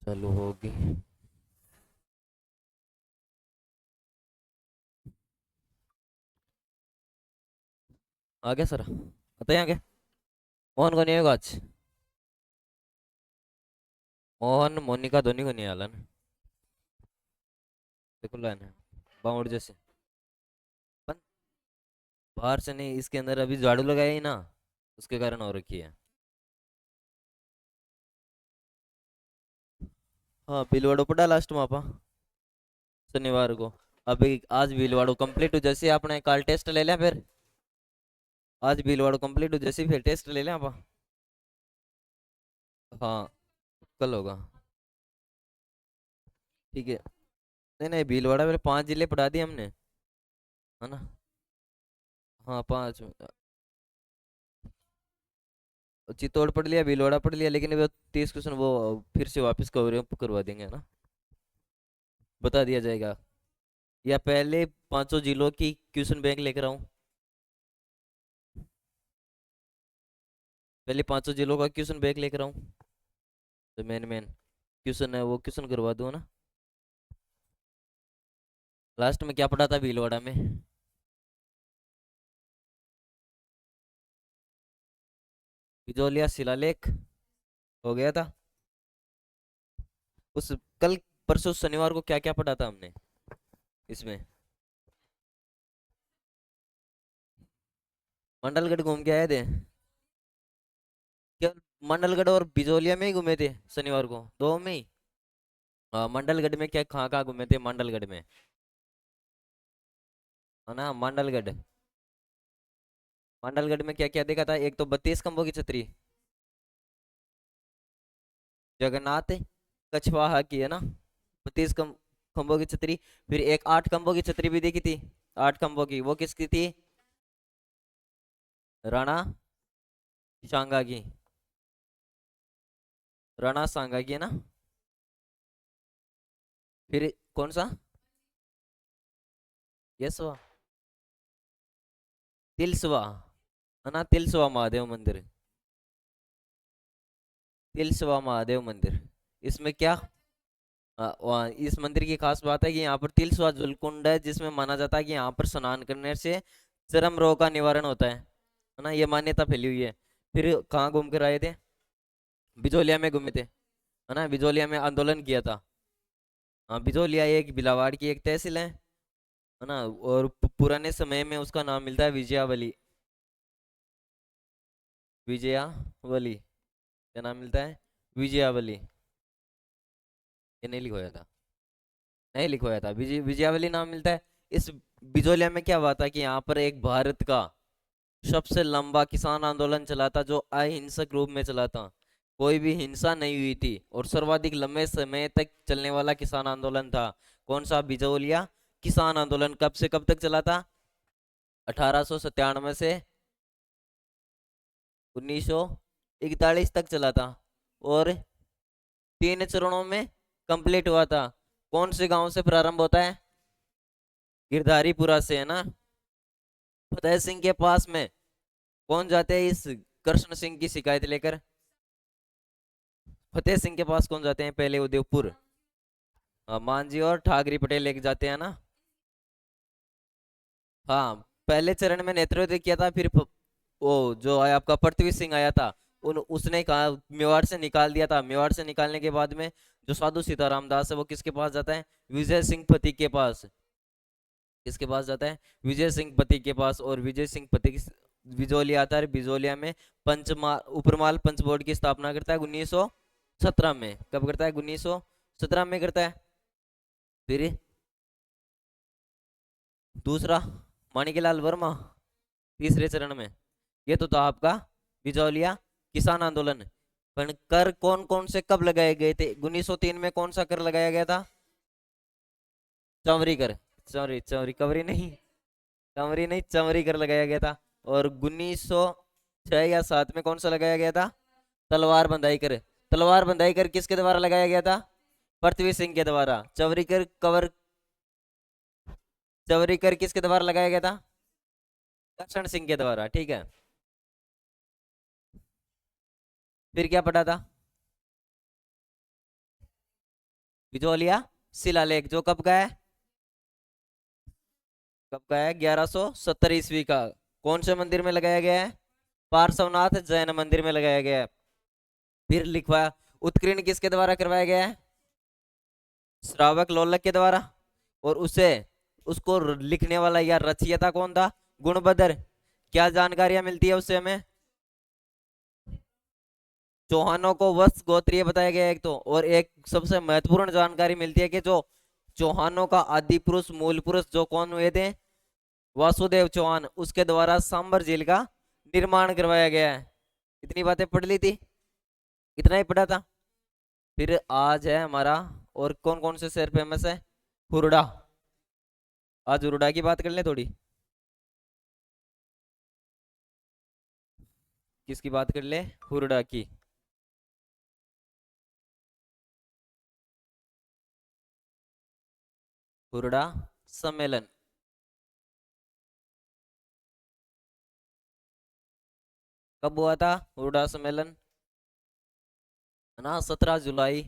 चालू होगी। आ गया सर, बताइए आगे। मोहन को नहीं होगा आज। मोहन मोनिका धोनी को नहीं आला ना। देखो लाइन है बाउंड जैसे। पन बाहर से नहीं, इसके अंदर अभी झाड़ू लगाया ही ना, उसके कारण हो रखी है। हाँ बिलवाड़ो पड़ा लास्ट में आपा, शनिवार को। अभी आज बिलवाड़ो कंप्लीट हो जैसे आपने कल टेस्ट ले लिया फिर। आज बिलवाड़ो कंप्लीट हो जैसे फिर टेस्ट ले लिया आपा। हाँ कल होगा। ठीक है। नहीं नहीं भीलवाड़ा में 5 जिले पढ़ा दिए हमने, है ना। हाँ 5। चित्तौड़ पढ़ लिया, भीलवाड़ा पढ़ लिया, लेकिन वो 30 क्वेश्चन वो फिर से वापस कवर अप करवा देंगे ना। बता दिया जाएगा। या पहले 5 जिलों की क्वेश्चन बैंक लेकर आऊं। पहले 5 जिलों का क्वेश्चन बैंक लेकर आऊं। जो मेन मेन क्वेश्चन है वो क्वेश्चन करवा दूं ना। लास्ट में क्या पढ़ा था भीलवाड़ा में। बिजोलिया शिलालेख हो गया था। उस कल परसों शनिवार को क्या क्या पढ़ा था हमने इसमें। मंडलगढ़ घूम के आए थे क्या। मंडलगढ़ और बिजोलिया में ही घूमे थे शनिवार को, दो में ही। मंडलगढ़ में क्या, कहाँ कहाँ घूमे थे मंडलगढ़ में, है ना। मंडलगढ़, मंडलगढ़ में क्या क्या देखा था। एक तो 32 खंभों की छतरी जगन्नाथ कछवाहा की, है ना। 32 खंभों की छतरी। फिर एक 8 खंभों की छतरी भी देखी थी। 8 खंभों की वो किसकी थी। राणा सांगा की। राणा सांगा की, है ना। फिर कौन सा। यशवा, तिलसवा, है ना। तिलसवा महादेव मंदिर, तिलसवा महादेव मंदिर। इसमें क्या, इस मंदिर की खास बात है कि यहाँ पर तिलस्वा जलकुंड है, जिसमें माना जाता है कि यहाँ पर स्नान करने से चर्म रोग का निवारण होता है ना। ये मान्यता फैली हुई है। फिर कहाँ घूम कर आए थे। बिजोलिया में घूमे थे, है ना। बिजोलिया में आंदोलन किया था। हाँ बिजोलिया एक भिलावाड़ की एक तहसील है ना। और पुराने समय में उसका नाम मिलता है विजयावली। विजयावली, क्या नाम मिलता है। विजयावली। ये नहीं लिखवाया था, नहीं लिखवाया था, विजयावली नाम मिलता है। इस बिजोलिया में क्या हुआ था कि यहाँ पर एक भारत का सबसे लंबा किसान आंदोलन चला था, जो अहिंसक रूप में चला था। कोई भी हिंसा नहीं हुई थी, और सर्वाधिक लंबे समय तक चलने वाला किसान आंदोलन था। कौन सा, बिजोलिया किसान आंदोलन। कब से कब तक चला था। 1897 से 1941 तक चला था। और 3 चरणों में कंप्लीट हुआ था। कौन से गांव से प्रारंभ होता है। गिरधारीपुरा से, है ना। फतेह सिंह के पास में कौन जाते हैं इस कृष्ण सिंह की शिकायत लेकर। फतेह सिंह के पास कौन जाते हैं पहले, उदयपुर। मांझी और ठाकरी पटेल लेके जाते हैं ना। हाँ पहले चरण में नेतृत्व किया था। फिर वो जो आया आपका पृथ्वी सिंह आया था, उन उसने कहा मेवाड़ से निकाल दिया था। मेवाड़ से निकालने के बाद में जो साधु सीताराम दास है वो किसके पास जाता है, विजय सिंह पति के पास। किसके पास जाता है, विजय सिंह पति के पास। और विजय सिंह पति बिजोलिया आता है। बिजोलिया में पंचमाल उपरमाल पंच बोर्ड की स्थापना करता है 1917 में। कब करता है, 1917 में करता है। फिर दूसरा, माणिकलाल वर्मा, तीसरे चरण में। ये तो था आपका बिजौलिया किसान आंदोलन। पर कर कौन कौन से कब लगाए गए थे। 1903 में कौन सा कर लगाया गया था। चौवरी कर, चौरी चौरी कवरी नहीं, चौवरी नहीं, चौवरी कर लगाया गया था। और 1906 या 7 में कौन सा लगाया गया था, तलवार बंधाई कर। तलवार बंधाई कर किसके द्वारा लगाया गया था, पृथ्वी सिंह के द्वारा। चौवरी कर कवर, चौवरी कर किसके द्वारा लगाया गया था, कृष्ण सिंह के द्वारा। ठीक है। फिर क्या पढ़ा था। बिजोलिया शिलालेख, जो कब का है? कब का है? 1170 ईस्वी का। कौन से मंदिर में लगाया गया है? पार्श्वनाथ जैन मंदिर में लगाया गया है। फिर लिखवाया, उत्कीर्ण किसके द्वारा करवाया गया है? श्रावक लोलक के द्वारा। और उसे, उसको लिखने वाला या रचयिता कौन था? गुणभद्र। क्या जानकारियां मिलती है उससे हमें? चौहानों को वत्स गोत्रीय बताया गया है एक तो, और एक सबसे महत्वपूर्ण जानकारी मिलती है कि जो चौहानों का आदि पुरुष, मूल पुरुष जो कौन हुए थे? वासुदेव चौहान, उसके द्वारा सांबर झील का निर्माण करवाया गया है। इतनी बातें पढ़ ली थी, इतना ही पढ़ा था। फिर आज है हमारा, और कौन कौन से शहर फेमस है? हुरडा। आज हुरडा की बात कर ले थोड़ी। किसकी बात कर ले? हुरडा की। हुरडा सम्मेलन कब हुआ था? हुरडा सम्मेलन है ना, 17 जुलाई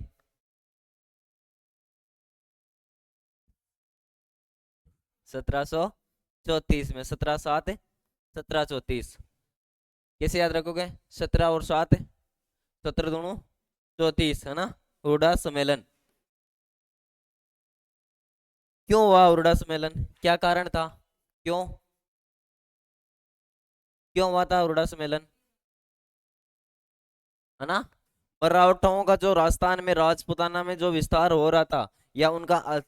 1734 में। 17/7/1734। कैसे याद रखोगे? 17 और 7, 17 दूनी 34, है ना। हुरडा सम्मेलन क्यों हुआ? हुरडा सम्मेलन क्या कारण था? क्यों क्यों हुआ था हुरडा सम्मेलन? है ना, मराठाओं का जो राजस्थान में, राजपुताना में जो विस्तार हो रहा था, या उनका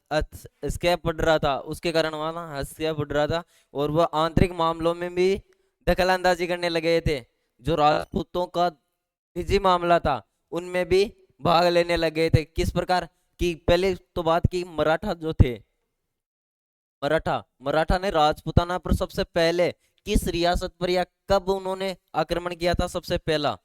स्केप पड़ रहा था, उसके कारण हुआ ना, स्केप पड़ रहा था। और वह आंतरिक मामलों में भी दखल अंदाजी करने लगे थे। जो राजपूतों का निजी मामला था, उनमें भी भाग लेने लगे थे। किस प्रकार की? पहले तो बात की, मराठा जो थे, मराठा मराठा ने राजपुताना पर सबसे पहले किस रियासत पर, या कब उन्होंने आक्रमण किया था सबसे पहला?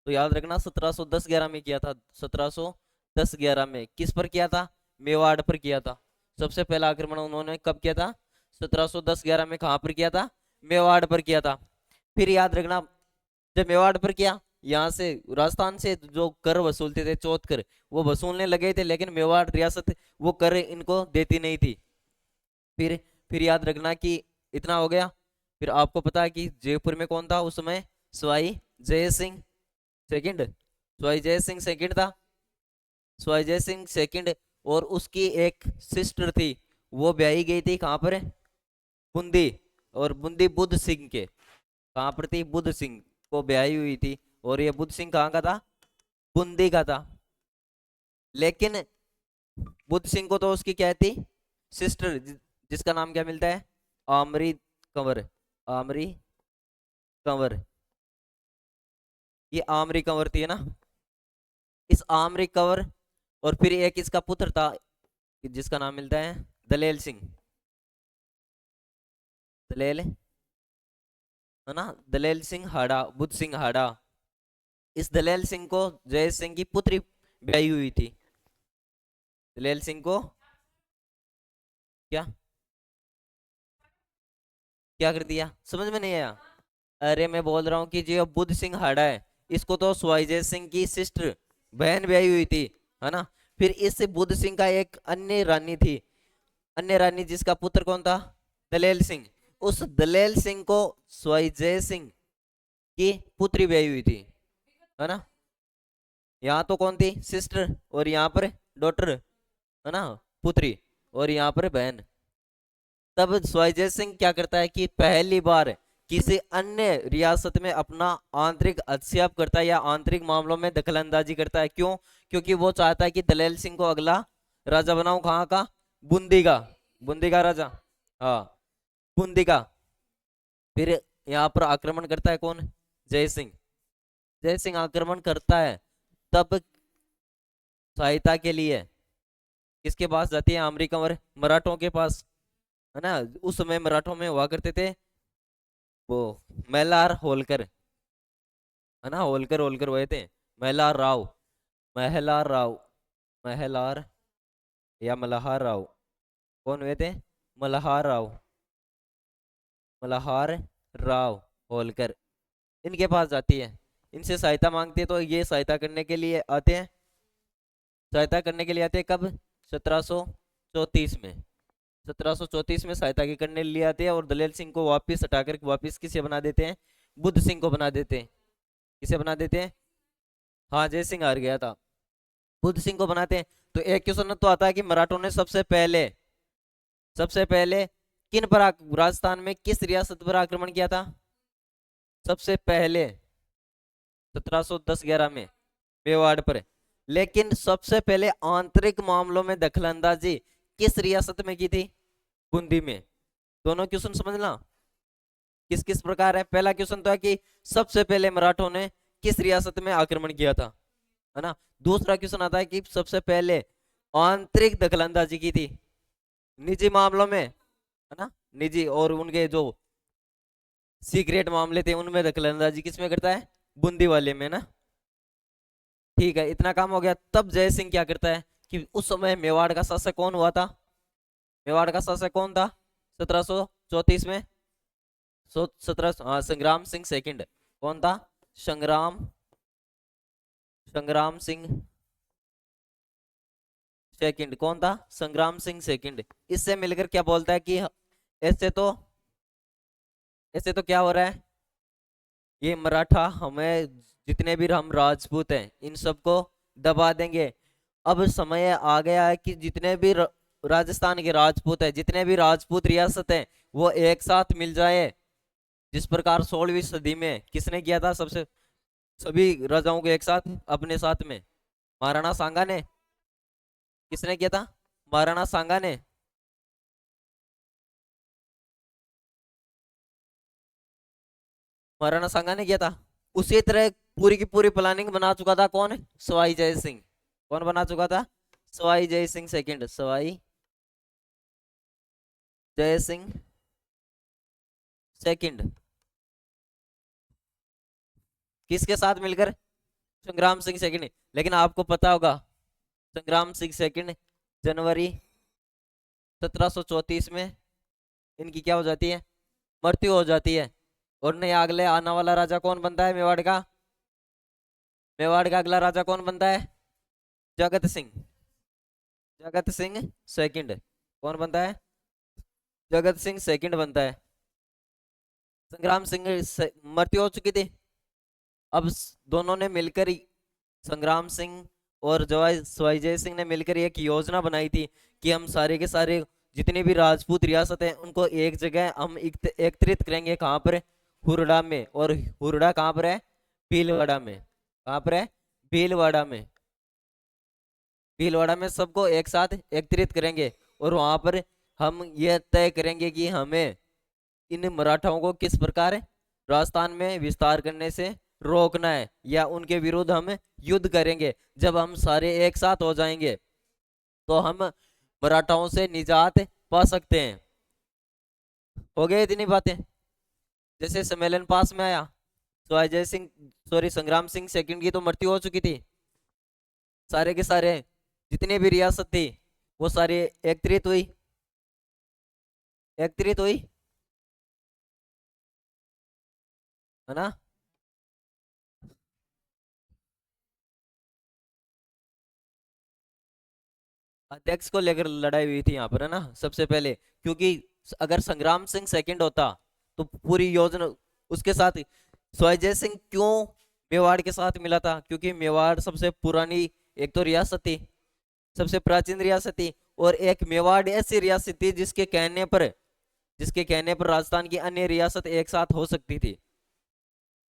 तो याद रखना, 1710-11 में किया था। 1710-11 में किस पर किया था? मेवाड़ पर किया था। सबसे पहला आक्रमण उन्होंने कब किया था? 1710-11 में। कहां पर किया था? मेवाड़ पर किया था। फिर याद रखना, जब मेवाड़ पर किया, यहाँ से राजस्थान से जो कर वसूलते थे, चौथ कर, वो वसूलने लगे थे, लेकिन मेवाड़ रियासत वो कर इनको देती नहीं थी। फिर फिर याद रखना कि इतना हो गया। फिर आपको पता है कि जयपुर में कौन था उस समय? सवाई जय सिंह सेकंड। सवाई जय सिंह सेकंड था। सवाई जय सिंह सेकंड। और उसकी एक सिस्टर थी, वो ब्याही गई थी कहाँ पर? बूंदी। और बूंदी बुद्ध सिंह के, कहाँ पर थी? बुद्ध सिंह को ब्याही हुई थी। और ये बुद्ध सिंह कहाँ का था? बूंदी का था। लेकिन बुद्ध सिंह को तो उसकी क्या थी? सिस्टर, जिसका नाम क्या मिलता है? आमरी कंवर। आमरी कंवर। ये आमरी कंवर थी, है ना। इस आमरी कंवर, और फिर एक इसका पुत्र था, जिसका नाम मिलता है दलेल सिंह। दलेल, है ना, दलेल सिंह हाड़ा, बुद्ध सिंह हाड़ा। इस दलेल सिंह को जय सिंह की पुत्री ब्याही हुई थी। दलेल सिंह को क्या क्या कर दिया? समझ में नहीं आया? अरे मैं बोल रहा हूँ कि जो बुद्ध सिंह हाड़ा है, इसको तो स्वाइजय सिंह की सिस्टर, बहन ब्याही हुई थी, है ना। फिर इस बुद्ध सिंह का एक अन्य रानी थी, अन्य रानी, जिसका पुत्र कौन था? दलेल सिंह। उस दलेल सिंह को स्वाइजय सिंह की पुत्री ब्याही हुई थी, है ना। यहाँ तो कौन थी? सिस्टर, और यहाँ पर डॉटर, है ना, पुत्री, और यहाँ पर बहन। तब स्वैजय सिंह क्या करता है कि पहली बार किसी अन्य रियासत में अपना आंतरिक हस्तक्षेप करता है, या आंतरिक मामलों में दखलंदाजी करता है। क्यों? क्योंकि वो चाहता है कि दलेल सिंह को अगला राजा बनाऊं। कहाँ का? बूंदी का। बूंदी का राजा, हाँ, बूंदी का। फिर यहाँ पर आक्रमण करता है कौन? जय सिंह। जय सिंह आक्रमण करता है, तब सहायता के लिए किसके पास जाती है? आमरी कंवर, मराठों के पास, है ना। उस समय मराठों में हुआ करते थे वो मल्हार होलकर, है ना। होलकर होलकर हुए थे। मल्हार राव, मल्हार राव, मल्हार या मल्हार राव, कौन हुए थे? मल्हार राव, मल्हार राव होलकर। इनके पास जाती है, इनसे सहायता मांगती है। तो ये सहायता करने के लिए आते हैं। सहायता करने के लिए आते हैं कब? 1734 में, 1734 में सहायता की करने लिए आते हैं और दलेल सिंह को वापस हटाकर वापस किसे बना देते हैं, बुद्ध सिंह को बना देते हैं। किसे बना देते हैं? हाँ, जय सिंह हार गया था, बुद्ध सिंह को बनाते हैं। तो एक क्वेश्चन तो आता है कि मराठों ने सबसे पहले किन पर राजस्थान में किस रियासत पर आक्रमण किया था? सबसे पहले 1710-11 में मेवाड़ पर। लेकिन सबसे पहले आंतरिक मामलों में दखलंदाजी किस रियासत में की थी? बूंदी में। दोनों क्वेश्चन समझना किस किस प्रकार है। पहला क्वेश्चन तो है कि सबसे पहले मराठों ने किस रियासत में आक्रमण किया था, है ना। दूसरा क्वेश्चन आता है कि सबसे पहले आंतरिक दखलंदाजी की थी निजी मामलों में, है ना, निजी और उनके जो सीक्रेट मामले थे उनमें दखलंदाजी किसमें करता है? बूंदी वाले में ना। ठीक है, इतना काम हो गया। तब जय सिंह क्या करता है कि उस समय मेवाड़ का शासक कौन हुआ था? मेवाड़ का शासक कौन था 1734 में? 17, हाँ, संग्राम सिंह सेकंड। कौन था? संग्राम संग्राम सिंह सेकंड। कौन था? संग्राम सिंह सेकंड। इससे मिलकर क्या बोलता है कि ऐसे तो ऐसे तो क्या हो रहा है, ये मराठा हमें जितने भी हम राजपूत हैं इन सबको दबा देंगे। अब समय आ गया है कि जितने भी राजस्थान के राजपूत हैं, जितने भी राजपूत रियासत हैं, वो एक साथ मिल जाए। जिस प्रकार 16वीं सदी में किसने किया था? सभी राजाओं को एक साथ अपने साथ में महाराणा सांगा ने। किसने किया था? महाराणा सांगा ने। महाराणा सांगा ने किया था। उसी तरह पूरी की पूरी प्लानिंग बना चुका था कौन? सवाई जय सिंह। कौन बना चुका था? सवाई जय सिंह सेकंड। सवाई जय सिंह सेकंड। किसके साथ मिलकर? संग्राम सिंह सेकंड। लेकिन आपको पता होगा संग्राम सिंह सेकंड जनवरी 1734 में इनकी क्या हो जाती है? मृत्यु हो जाती है। और नया अगले आने वाला राजा कौन बनता है मेवाड़ का? मेवाड़ का अगला राजा कौन बनता है? जगत सिंह। जगत सिंह सेकंड। कौन बनता है? जगत सिंह सेकंड बनता है। संग्राम सिंह मृत्यु हो चुकी थी। अब दोनों ने मिलकर संग्राम सिंह और सवाई सिंह ने मिलकर एक योजना बनाई थी कि हम सारे के सारे जितनी भी राजपूत रियासत हैं उनको एक जगह हम एकत्रित करेंगे। कहाँ पर? हुरडा में। और हुरडा कहाँ पर है? भीलवाड़ा में। कहाँ पर है? भीलवाड़ा में। भीलवाड़ा में सबको एक साथ एकत्रित करेंगे और वहां पर हम यह तय करेंगे कि हमें इन मराठाओं को किस प्रकार राजस्थान में विस्तार करने से रोकना है या उनके विरुद्ध हम युद्ध करेंगे। जब हम सारे एक साथ हो जाएंगे तो हम मराठाओं से निजात पा सकते हैं। हो गए इतनी बातें। जैसे सम्मेलन पास में आया तो अजय सिंह, सॉरी, संग्राम सिंह सेकंड की तो मृत्यु हो चुकी थी। सारे के सारे जितने भी रियासत थी वो सारी एकत्रित हुई। एकत्रित हुई, है ना। अध्यक्ष को लेकर लड़ाई हुई थी यहाँ पर, है ना, सबसे पहले। क्योंकि अगर संग्राम सिंह सेकंड होता तो पूरी योजना उसके साथ ही। स्वजय सिंह क्यों मेवाड़ के साथ मिला था? क्योंकि मेवाड़ सबसे पुरानी एक तो रियासत थी, सबसे प्राचीन रियासत थी। और एक मेवाड़ ऐसी रियासत थी जिसके कहने पर राजस्थान की अन्य रियासत एक साथ हो सकती थी,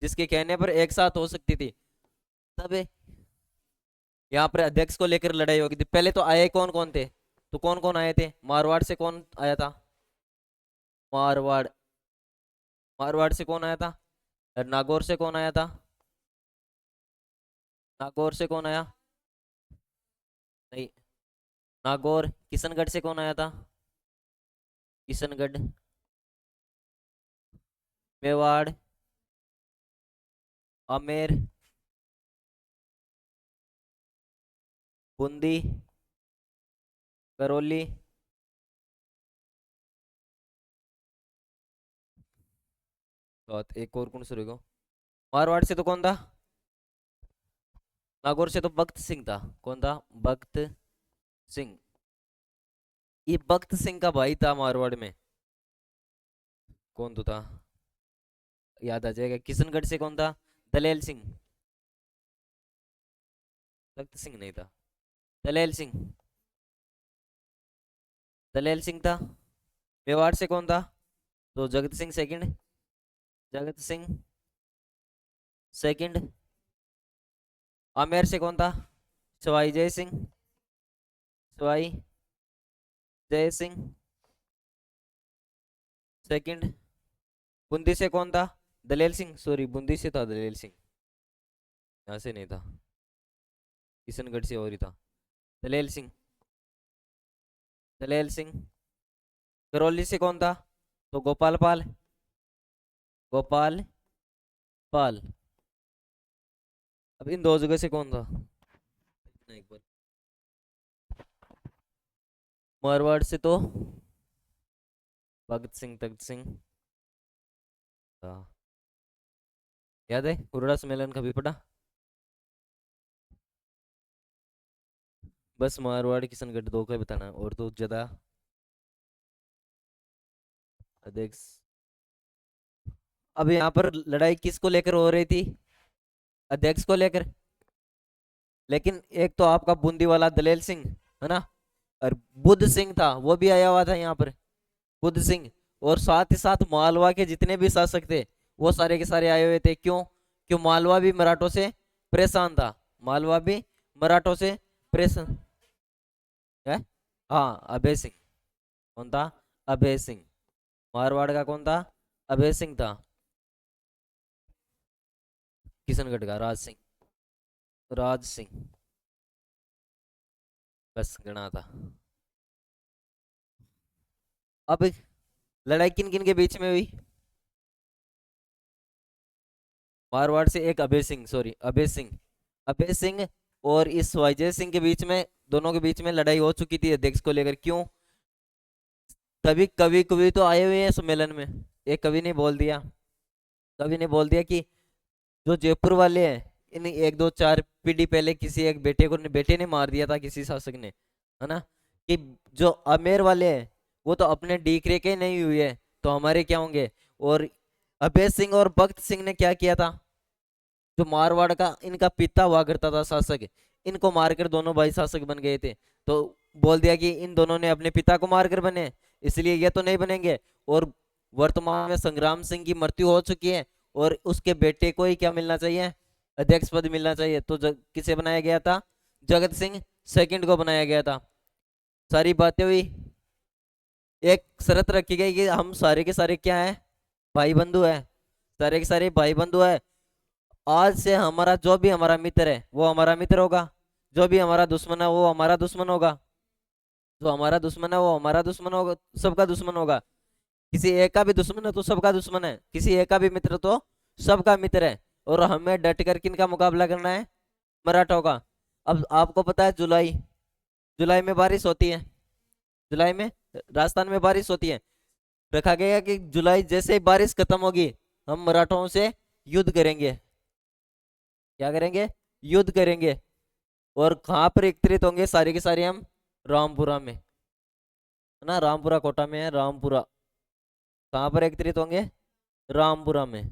जिसके कहने पर एक साथ हो सकती थी। तब यहाँ पर अध्यक्ष को लेकर लड़ाई होगी थी। पहले तो आए कौन कौन थे? तो कौन कौन आए थे? मारवाड़ से कौन आया था? मारवाड़ मारवाड़ से कौन आया था? और नागौर से कौन आया था? नागौर से कौन आया? नहीं, नागौर। किशनगढ़ से कौन आया था? किशनगढ़। मेवाड़, आमेर, बूंदी, करौली, तो एक और कौन सा रहेगा? मारवाड़ से तो कौन था? नागौर से तो भक्त सिंह था। कौन था? भक्त सिंह। ये भगत सिंह का भाई था मारवाड़ में, कौन तो था, याद आ जाएगा। किशनगढ़ से कौन था? दलेल सिंह। भगत सिंह नहीं था, दलेल सिंह। दलेल सिंह था। मेवाड़ से कौन था? तो जगत सिंह सेकंड। जगत सिंह सेकंड। आमेर से कौन था? सवाई जय सिंह। सवाई जय सिंह सेकंड। बूंदी से कौन था? दलेल सिंह, सॉरी बूंदी से था दलेल सिंह, यहाँ से नहीं था। किशनगढ़ से और ही था। दलेल सिंह। दलेल सिंह। करौली से कौन था? तो गोपाल पाल। गोपाल पाल। अब इन दो जगह से कौन था? एक बार। मारवाड़ से तो भगत सिंह, तगत सिंह था। याद है हुर्रा सम्मेलन कभी पढ़ा? बस मारवाड़ किशनगढ़ दो का बताना, और तो ज्यादा। देख, अब यहाँ पर लड़ाई किसको लेकर हो रही थी? अध्यक्ष को लेकर। लेकिन एक तो आपका बूंदी वाला दलेल सिंह, है ना, और बुद्ध सिंह था, वो भी आया हुआ था यहाँ पर, बुद्ध सिंह। और साथ ही साथ मालवा के जितने भी शासक थे वो सारे के सारे आए हुए थे। क्यों? क्यों मालवा भी मराठों से परेशान था। मालवा भी मराठों से परेशान है। हाँ, अभय सिंह। कौन था? अभय सिंह। मारवाड़ का कौन था? अभय सिंह था। किशनगढ़ का राज सिंह। राज सिंह। बस गणा था। अब लड़ाई किन किन के बीच में हुई? मारवाड़ से एक अभय सिंह, सॉरी अभय सिंह। अभय सिंह और इस वाईजय सिंह के बीच में, दोनों के बीच में लड़ाई हो चुकी थी अध्यक्ष को लेकर। क्यों? तभी कवि कवि तो आए हुए हैं सम्मेलन में। एक कवि ने बोल दिया, कवि ने बोल दिया कि जो जयपुर वाले हैं, इन एक दो चार पीढ़ी पहले किसी एक बेटे ने मार दिया था किसी शासक ने, है ना, कि जो आमेर वाले हैं वो तो अपने डीकरे के नहीं हुए हैं, तो हमारे क्या होंगे? और अभय सिंह और भगत सिंह ने क्या किया था? जो मारवाड़ का इनका पिता हुआ करता था शासक, इनको मारकर दोनों भाई शासक बन गए थे। तो बोल दिया कि इन दोनों ने अपने पिता को मारकर बने, इसलिए ये तो नहीं बनेंगे। और वर्तमान में संग्राम सिंह की मृत्यु हो चुकी है, और उसके बेटे को ही क्या मिलना चाहिए? अध्यक्ष पद मिलना चाहिए। तो किसे बनाया गया था? जगत सिंह सेकंड को बनाया गया था। सारी बातें हुई। एक शर्त रखी गई कि हम सारे के सारे क्या है? भाई बंधु है। सारे के सारे भाई बंधु है। आज से हमारा जो भी हमारा मित्र है वो हमारा मित्र होगा, जो भी हमारा दुश्मन है वो हमारा दुश्मन होगा, जो हमारा दुश्मन है वो हमारा दुश्मन होगा, सबका दुश्मन होगा। किसी एक का भी दुश्मन है तो सबका दुश्मन है, किसी एक का भी मित्र तो सबका मित्र है। और हमें डट कर किन का मुकाबला करना है? मराठों का। अब आपको पता है जुलाई, जुलाई में बारिश होती है, जुलाई में राजस्थान में बारिश होती है। रखा गया है कि जुलाई जैसे ही बारिश खत्म होगी हम मराठों से युद्ध करेंगे। क्या करेंगे? युद्ध करेंगे। और कहाँ पर एकत्रित होंगे सारे के सारे हम? रामपुरा में, है ना, रामपुरा कोटा में है रामपुरा। कहाँ पर एकत्रित होंगे? रामपुरा में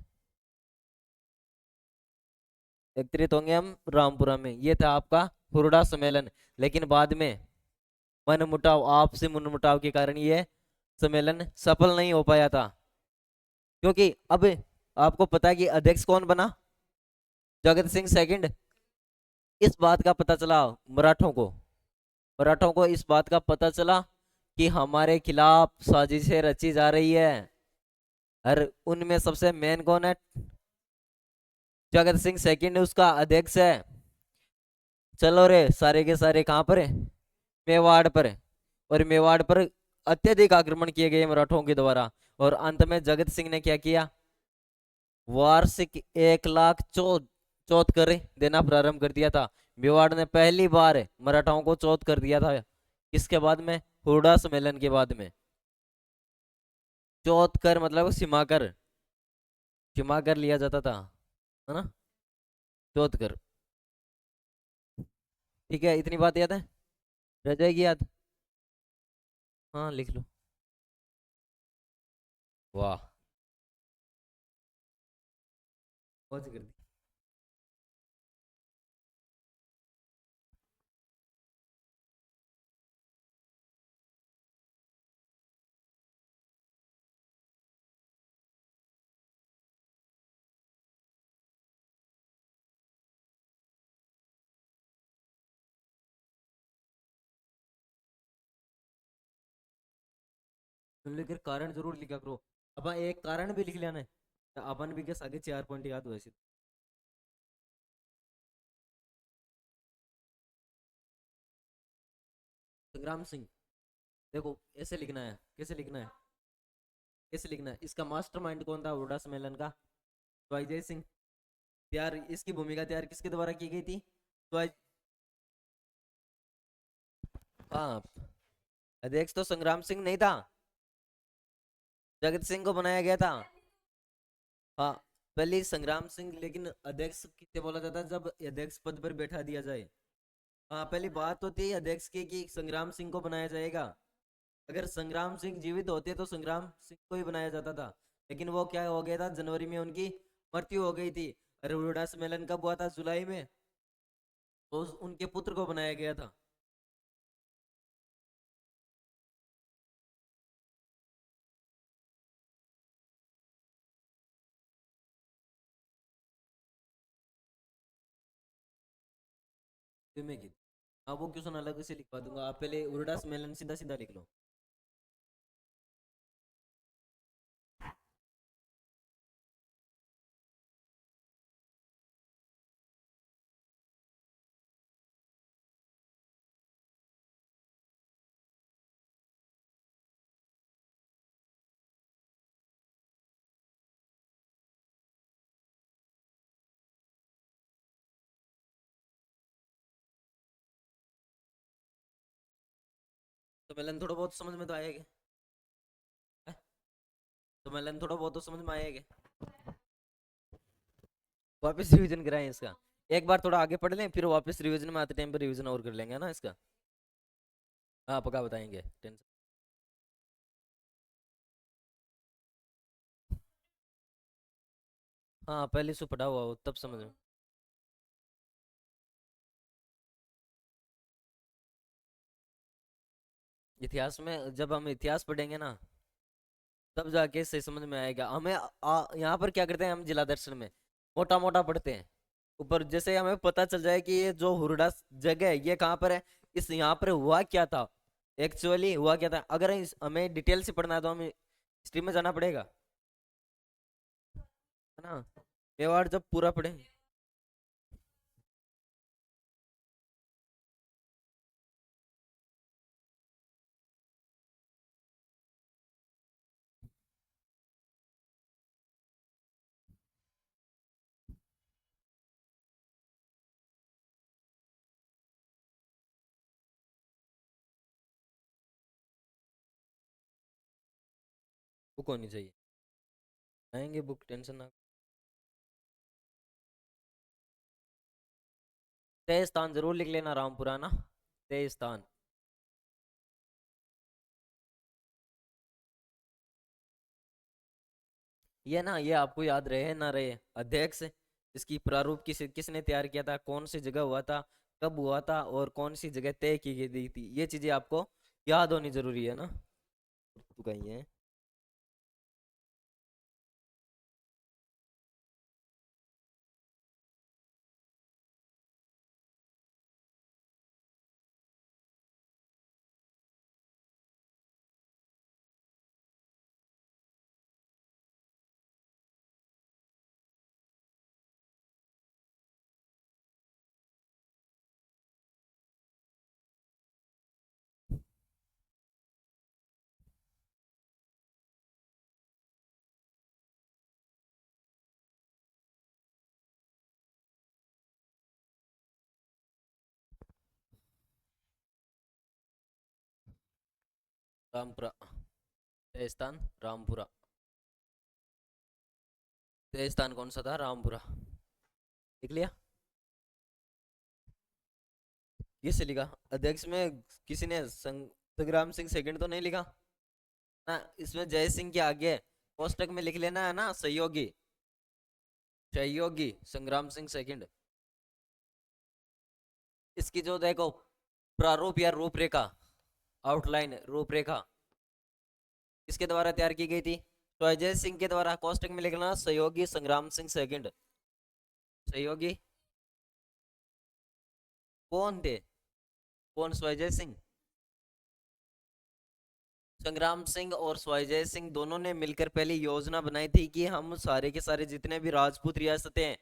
एकत्रित होंगे हम, रामपुरा में। ये था आपका हुरडा सम्मेलन। लेकिन बाद में मन मुटाव, आपसी मन मुटाव के कारण ये सम्मेलन सफल नहीं हो पाया था। क्योंकि अब आपको पता है कि अध्यक्ष कौन बना? जगत सिंह सेकंड। इस बात का पता चला मराठों को, मराठों को इस बात का पता चला कि हमारे खिलाफ साजिशें रची जा रही है। और उनमें सबसे मेन कौन है? जगत सिंह सेकंड उसका अध्यक्ष है। चलो रे, सारे के सारे कहाँ पर है? मेवाड़ पर। और मेवाड़ पर अत्यधिक आक्रमण किए गए मराठों के द्वारा। और अंत में जगत सिंह ने क्या किया? वार्षिक 1 लाख चौथ कर देना प्रारंभ कर दिया था। मेवाड़ ने पहली बार मराठाओं को चौथ कर दिया था। किसके बाद में? हुरडा सम्मेलन के बाद में। चौथ कर मतलब सीमा कर, सीमा कर लिया जाता था, है ना, चौथ कर। ठीक है, इतनी बात याद है, रह जाएगी याद। हाँ लिख लो। वाह, बहुत कर दी। तुम लेकर कारण जरूर लिखा करो। अपन एक कारण भी लिख लेना है, तो अपन भी कैसे आगे 4 पॉइंट याद हुए ऐसे। संग्राम सिंह, देखो ऐसे लिखना है, कैसे लिखना है, कैसे लिखना है, इसका मास्टरमाइंड कौन था हुड्डा सम्मेलन का? तो जय सिंह। तैयार, इसकी भूमिका तैयार किसके द्वारा की गई थी? तो हाँ, अध्यक्ष तो संग्राम सिंह नहीं था, जगत सिंह को बनाया गया था। हाँ, पहले संग्राम सिंह, लेकिन अध्यक्ष किसे बोला जाता है जब अध्यक्ष पद पर बैठा दिया जाए। हाँ, पहली बात होती है अध्यक्ष की कि संग्राम सिंह को बनाया जाएगा। अगर संग्राम सिंह जीवित होते तो संग्राम सिंह को ही बनाया जाता था, लेकिन वो क्या हो गया था, जनवरी में उनकी मृत्यु हो गई थी। अरुणा सम्मेलन कब हुआ था? जुलाई में। तो उनके पुत्र को बनाया गया था। तुम्हें की, हाँ वो क्वेश्चन अलग से लिखवा दूंगा, आप पहले उर्डा सम्मेलन सीधा सीधा लिख लो। सम्मेलन थोड़ा बहुत समझ में तो आएगा? सम्मेलन थोड़ा बहुत तो समझ में आएगा? वापस रिवीजन कराएं इसका, एक बार थोड़ा आगे पढ़ लें, फिर वापस रिवीजन में आते टाइम पर रिवीजन और कर लेंगे, है ना इसका? हाँ पक्का बताएंगे, टेंशन। हाँ पहले से पढ़ा हुआ हो तब समझ में। इतिहास में जब हम इतिहास पढ़ेंगे ना, तब जाके सही समझ में आएगा हमें। यहाँ पर क्या करते हैं हम, जिला दर्शन में मोटा मोटा पढ़ते हैं ऊपर, जैसे हमें पता चल जाए कि ये जो हुरडा जगह है ये कहाँ पर है, इस यहाँ पर हुआ क्या था, एक्चुअली हुआ क्या था। अगर हमें डिटेल से पढ़ना है तो हमें हिस्ट्री में जाना पड़ेगा, है ना? मेवाड़ जब पूरा पढ़े, बुक होनी चाहिए, आएंगे बुक, टेंशन ना। तय स्थान जरूर लिख लेना, रामपुरा ना, तय स्थान। ये ना, ये आपको याद रहे ना रहे, अध्यक्ष इसकी प्रारूप किसने तैयार किया था, कौन सी जगह हुआ था, कब हुआ था, और कौन सी जगह तय की गई थी, ये चीजें आपको याद होनी जरूरी है ना। तू कहीं है। रामपुरा, तय स्थान रामपुरा। तय स्थान कौन सा था? रामपुरा। लिख लिया? ये से लिखा, अध्यक्ष में किसी ने संग संग्राम सिंह सेकंड तो नहीं लिखा ना, इसमें जय सिंह के आगे कोष्टक में लिख लेना है ना सहयोगी, सहयोगी संग्राम सिंह सेकंड। इसकी जो देखो प्रारूप या रूपरेखा, आउटलाइन रूपरेखा किसके द्वारा तैयार की गई थी, तो अजय सिंह के द्वारा। कोष्टक में लिखना सहयोगी संग्राम सिंह सेकंड। सहयोगी कौन थे, कौन, स्वजय सिंह। संग्राम सिंह और स्वजय सिंह दोनों ने मिलकर पहले योजना बनाई थी कि हम सारे के सारे जितने भी राजपूत रियासतें हैं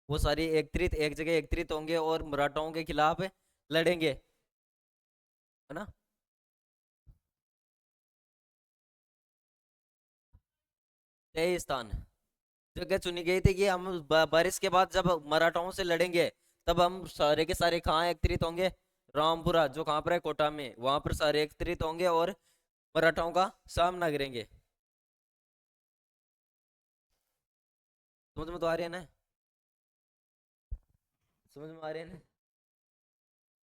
वो सारी एकत्रित एक जगह एकत्रित होंगे और मराठाओं के खिलाफ लड़ेंगे, है ना। यही स्थान जगह चुनी गई थी कि हम बारिश के बाद जब मराठाओं से लड़ेंगे तब हम सारे के सारे कहाँ एकत्रित होंगे, रामपुरा जो कहाँ पर है कोटा में, वहां पर सारे एकत्रित होंगे और मराठाओं का सामना करेंगे। समझ में तो आ रही है ना, समझ में आ रही है ना,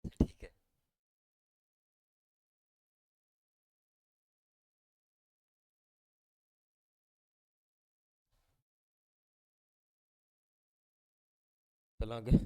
ठीक है। चलो आगे।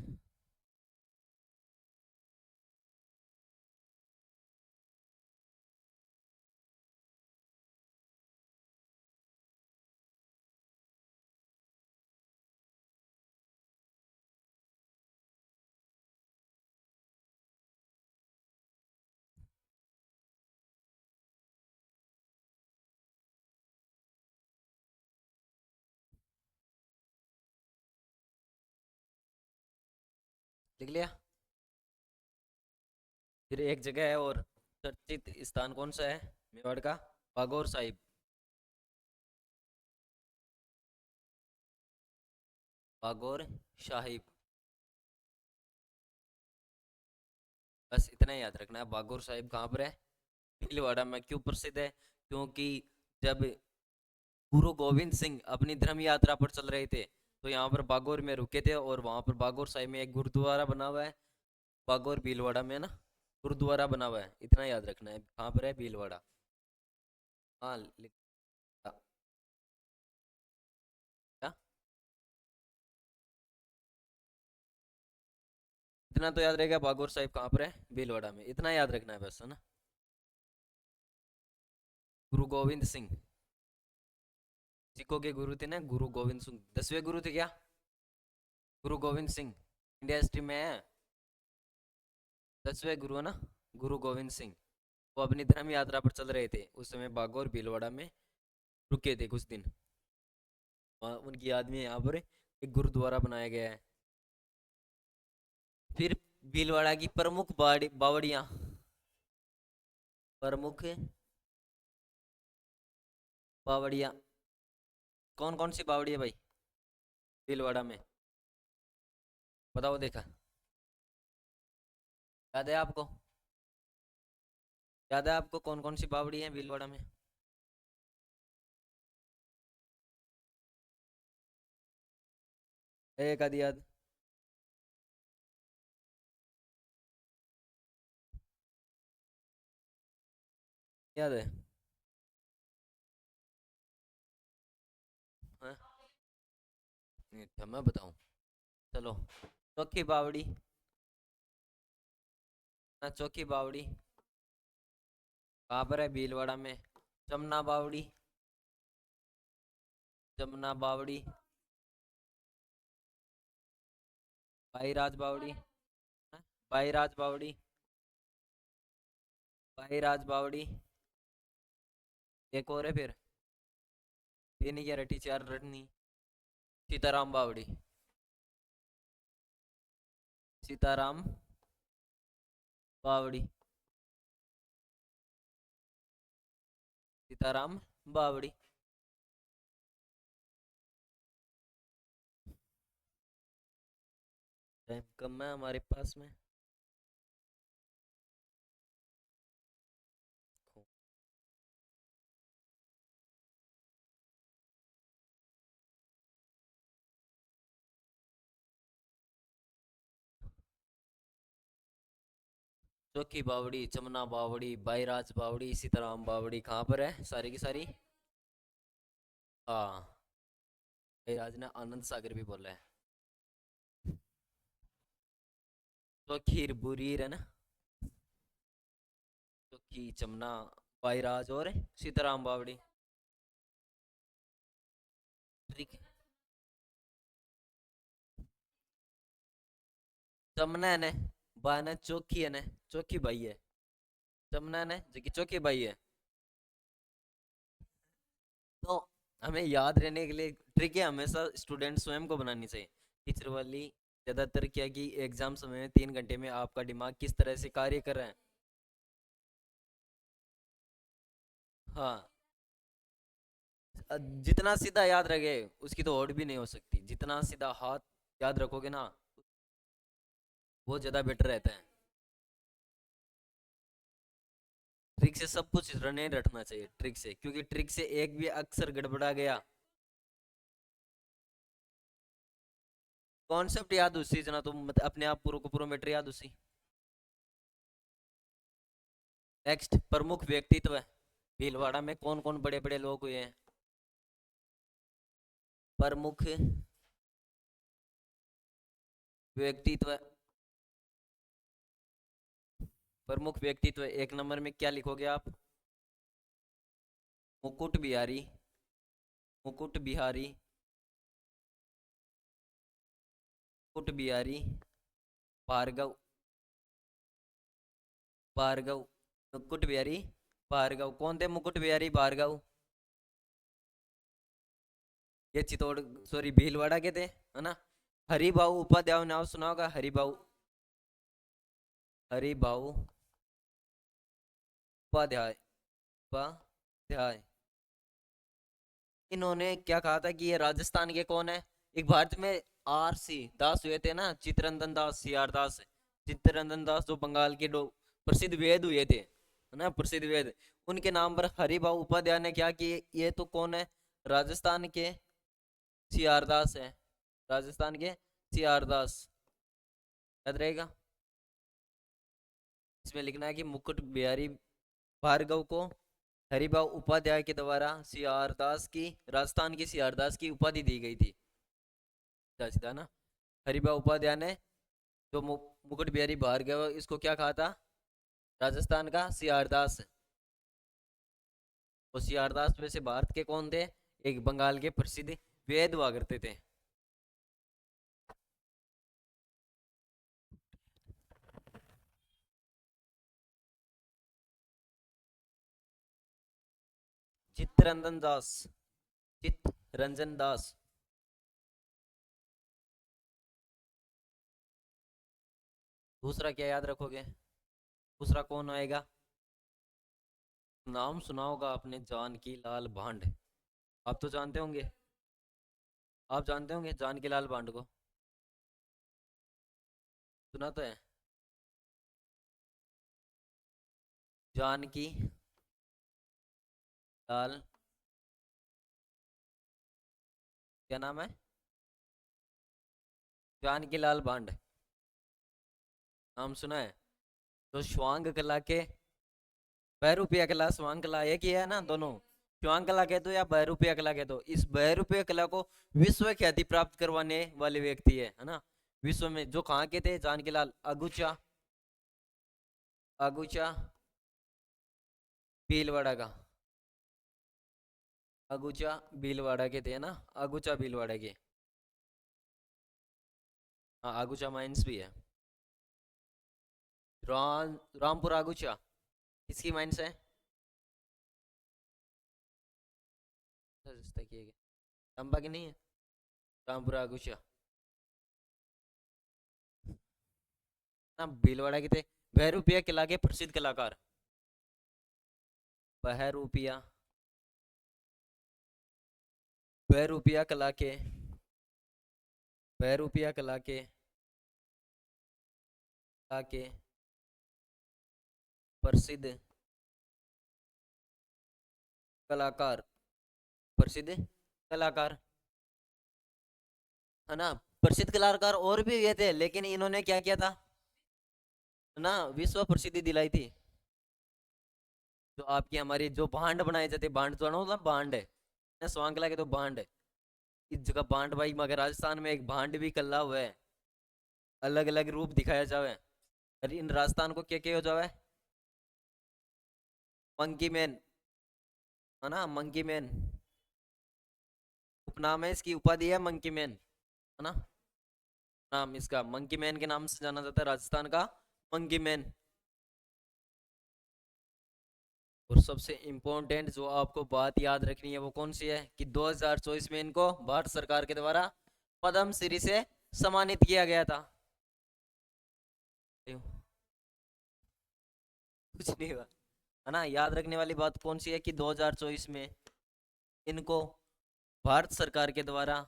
लिख लिया। फिर एक जगह है और चर्चित स्थान कौन सा है मेवाड़ का, बागौर साहिब। बागौर साहिब, बस इतना ही याद रखना है। बागौर साहिब कहाँ पर है, भीलवाड़ा में। क्यों प्रसिद्ध है, क्योंकि जब गुरु गोविंद सिंह अपनी धर्म यात्रा पर चल रहे थे तो यहाँ पर बागौर में रुके थे, और वहाँ पर बागौर साहिब में एक गुरुद्वारा बना हुआ है। बागौर भीलवाड़ा में ना गुरुद्वारा बना हुआ है, इतना याद रखना है। कहाँ पर है, भीलवाड़ा। हाँ क्या, इतना तो याद रहेगा, बागौर साहिब कहाँ पर है, भीलवाड़ा में, इतना याद रखना है बस, है ना। गुरु गोविंद सिंह, सिखों के गुरु थे ना गुरु गोविंद सिंह, 10वें गुरु थे क्या, गुरु गोविंद सिंह। इंडिया हिस्ट्री में है 10वें गुरु, है ना, गुरु गोविंद सिंह। वो अपनी धर्म यात्रा पर चल रहे थे उस समय, बागौर भीलवाड़ा में रुके थे कुछ दिन। उनकी याद में यहाँ पर एक गुरुद्वारा बनाया गया है। फिर भीलवाड़ा की प्रमुख बावड़ियाँ, प्रमुख बावड़ियाँ कौन कौन सी बावड़ी है भाई भीलवाड़ा में, बताओ, देखा, याद है आपको, याद है आपको कौन कौन सी बावड़ी है भीलवाड़ा में। एक आदि याद, याद है, हाँ? अच्छा मैं बताऊं, चलो। चौकी बावड़ी, ना चौकी बावड़ी कहाँ पर है, भीलवाड़ा में। जमुना बावड़ी, जमुना बावड़ी, भाईराज बावड़ी, हाँ? भाईराज बावड़ी, भाईराज बावड़ी, एक और है फिर, तीन क्या रटी, चार रटनी। सीताराम बावड़ी, सीताराम बावड़ी, सीताराम बावड़ी। टाइम कम है हमारे पास में। चौकी बावड़ी, चमना बावड़ी, बाईराज बावड़ी, सीताराम बावड़ी कहाँ पर है सारी की सारी? हाँ, बाईराज ने आनंद सागर भी बोला है। चौखीर बुरीर है ना, चौकी चमना बाईराज और सीताराम बावड़ी। ठीक है। चमना है ने, बा ने चौकी है ने, चौकी भाई है। चमना ने जो कि चौकी भाई है। तो हमें याद रहने के लिए ट्रिक है हमेशा स्टूडेंट स्वयं को बनानी चाहिए। टीचर वाली ज्यादातर क्या कि एग्जाम समय में 3 घंटे में आपका दिमाग किस तरह से कार्य कर रहा है। हाँ, जितना सीधा याद रखे उसकी तो और भी नहीं हो सकती। जितना सीधा हाथ याद रखोगे ना वो ज्यादा बेटर रहता है। ट्रिक से सब कुछ नहीं रटना चाहिए ट्रिक से, क्योंकि ट्रिक से एक भी अक्षर गड़बड़ा गया। कॉन्सेप्ट याद उसी जना तुम अपने आप पूरा को पूरा मैटर याद उसी। नेक्स्ट, प्रमुख व्यक्तित्व। भीलवाड़ा में कौन कौन बड़े बड़े लोग हुए हैं? प्रमुख व्यक्तित्व। प्रमुख व्यक्तित्व एक नंबर में क्या लिखोगे आप? मुकुट बिहारी, मुकुट बिहारी, मुकुट बिहारी भार्गव, भार्गव, मुकुट बिहारी भार्गव। कौन थे मुकुट बिहारी भार्गव? ये चित्तौड़, सॉरी भीलवाड़ा के थे, है ना। हरिभाऊ उपाध्याय नाम सुना होगा, हरिभाऊ, हरिभाऊ उपाध्याय, उपाध्याय। इन्होंने क्या कहा था कि ये राजस्थान के कौन है? एक भारत में आरसी दास हुए थे ना, चित्तरंजन दास, सीआर दास। चित्तरंजन दास जो बंगाल के दो प्रसिद्ध वेद हुए थे, है ना, प्रसिद्ध वेद। उनके नाम पर हरिभाऊ उपाध्याय ने क्या कि ये तो कौन है? राजस्थान के सीआर दास है, राजस्थान के सीआर दास। याद रहेगा। इसमें लिखना है कि मुकुट बिहारी भार्गव को हरिभाऊ उपाध्याय के द्वारा सीआर दास की, राजस्थान की सीआर दास की उपाधि दी गई थी। सीधा ना। हरिभाऊ उपाध्याय ने जो मुकुट बिहारी भार्गव इसको क्या कहा था? राजस्थान का सीआर दास। वो सीआर दास वैसे भारत के कौन थे? एक बंगाल के प्रसिद्ध वेद हुआ करते थे। चित्तरंजन दास, चित्तरंजन दास। दूसरा क्या याद रखोगे? दूसरा कौन आएगा? नाम सुना होगा आपने, जानकी लाल भांड। आप तो जानते होंगे, आप जानते होंगे जानकी लाल भांड को, सुना तो है। जानकी लाल, क्या नाम है? जानकी लाल भांड, नाम सुना है। तो श्वांग कला के, बहरूपिया कला स्वांग कला एक ही है ना दोनों। श्वांग कला कह दो या बहरूपिया कला कह दो, इस बहरूपिया कला को विश्व ख्याति प्राप्त करवाने वाले व्यक्ति है ना। विश्व में जो कहाँ के थे? जानकीलाल अगुचा, अगुचा भीलवाड़ा का, अगुचा भीलवाड़ा के थे ना, अगुचा भीलवाड़ा के। हाँ, अगुचा माइंस भी है। रामपुर अगुचा किसकी माइंस है? चंपा की नहीं है, रामपुर अगुचा ना, भीलवाड़ा के थे। बहरूपिया किला के प्रसिद्ध कलाकार, बहरूपिया, बहरूपिया कला के, बहरूपिया कला के प्रसिद्ध कलाकार, प्रसिद्ध कलाकार, है ना। प्रसिद्ध कलाकार और भी ये थे, लेकिन इन्होंने क्या किया था? ना विश्व प्रसिद्धि दिलाई थी। जो आपकी हमारी जो भांड बनाए जाते, भांड जो है ना, वो भांड है ना, स्वांगला के तो भांड है। इस जगह भांड भाई, मगर राजस्थान में एक भांड भी कला हुआ है, अलग अलग रूप दिखाया जावे। अरे इन राजस्थान को क्या क्या हो जावे? मंकी मैन, है ना, मंकी मैन उपनाम है इसकी, उपाधि है मंकी मैन, है ना। नाम इसका मंकी मैन के नाम से जाना जाता है राजस्थान का, मंकी मैन। और सबसे इम्पोर्टेंट जो आपको बात याद रखनी है वो कौन सी है, कि 2024 में इनको भारत सरकार के द्वारा पद्म श्री से सम्मानित किया गया था। कुछ नहीं हुआ, है ना। याद रखने वाली बात कौन सी है, कि 2024 में इनको भारत सरकार के द्वारा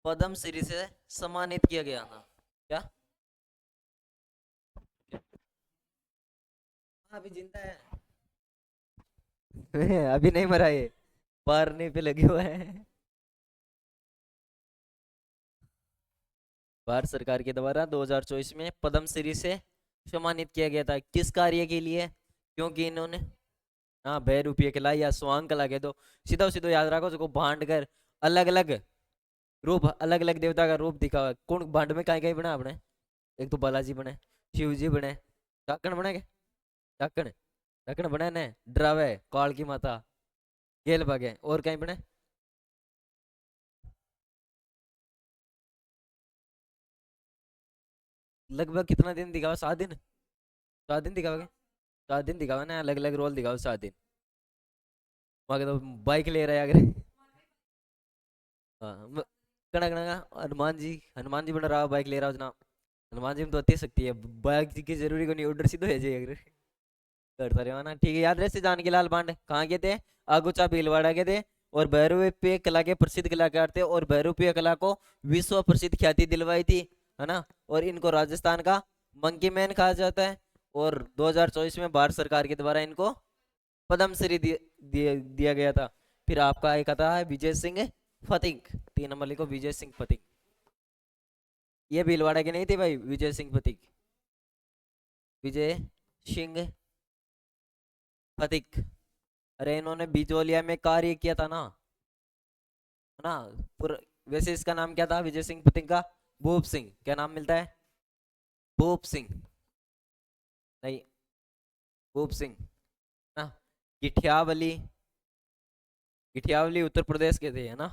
पद्म श्री से सम्मानित किया गया था। क्या? हाँ, अभी जिंदा है। अभी नहीं मरा ये, मारने पे लगे हुए हैं। भारत सरकार के द्वारा 2024 में पद्म श्री से सम्मानित किया गया था, किस कार्य के लिए? क्योंकि इन्होंने, हाँ, बहरूपीय कला या स्वांग कला के दो, सीधा सीधा याद रखो, उसको भांड कर अलग अलग रूप, अलग अलग देवता का रूप दिखा हुआ है। कौन भांड में कहीं कहीं बना आपने? एक तो बालाजी बने, शिव जी बने, ढाकन बने के, ढाकन, ढाकन बने ने, ड्रावे काल की माता, गेल बगे, और कहीं बने? लगभग कितना दिन दिखावा, 7 दिन? 7 दिन दिखाओगे? 7 दिन दिखावा ना, अलग अलग रोल दिखाओ 7 दिन। वहां तो बाइक ले रहा है अगर। हाँ, कड़ा कड़ा हनुमान जी बन रहा, बाइक ले रहा हो जनाब। हनुमान जी में तो अति शक्ति है, बाइक की जरूरी को नहीं, ऑर्डर सीधो है जाए अगर करता रहे ना। ठीक है, याद रहे से जानकी लाल पांडे कहाँ के थे? आगुचा भीलवाड़ा के थे। और भैरवप्य कला के प्रसिद्ध कलाकार थे, और भैरवप्य कला को विश्व प्रसिद्ध ख्याति दिलवाई थी, है ना। और इनको राजस्थान का मंकी मैन कहा जाता है। और 2024 में भारत सरकार के द्वारा इनको पद्मश्री दिया गया था। फिर आपका एक आता है विजय सिंह फतिक, 3 नंबर लिखो, विजय सिंह फतिक। ये भीलवाड़ा के नहीं थे भाई, विजय सिंह फतिक, विजय सिंह फतिक। अरे इन्होंने बिजोलिया में कार्य किया था ना, है ना। पूरा, वैसे इसका नाम क्या था विजय सिंह फतिक का? भूप सिंह। क्या नाम मिलता है? भूप सिंह, नहीं, भूप सिंह ना। गिठियावली, गिठियावली उत्तर प्रदेश के थे, है ना।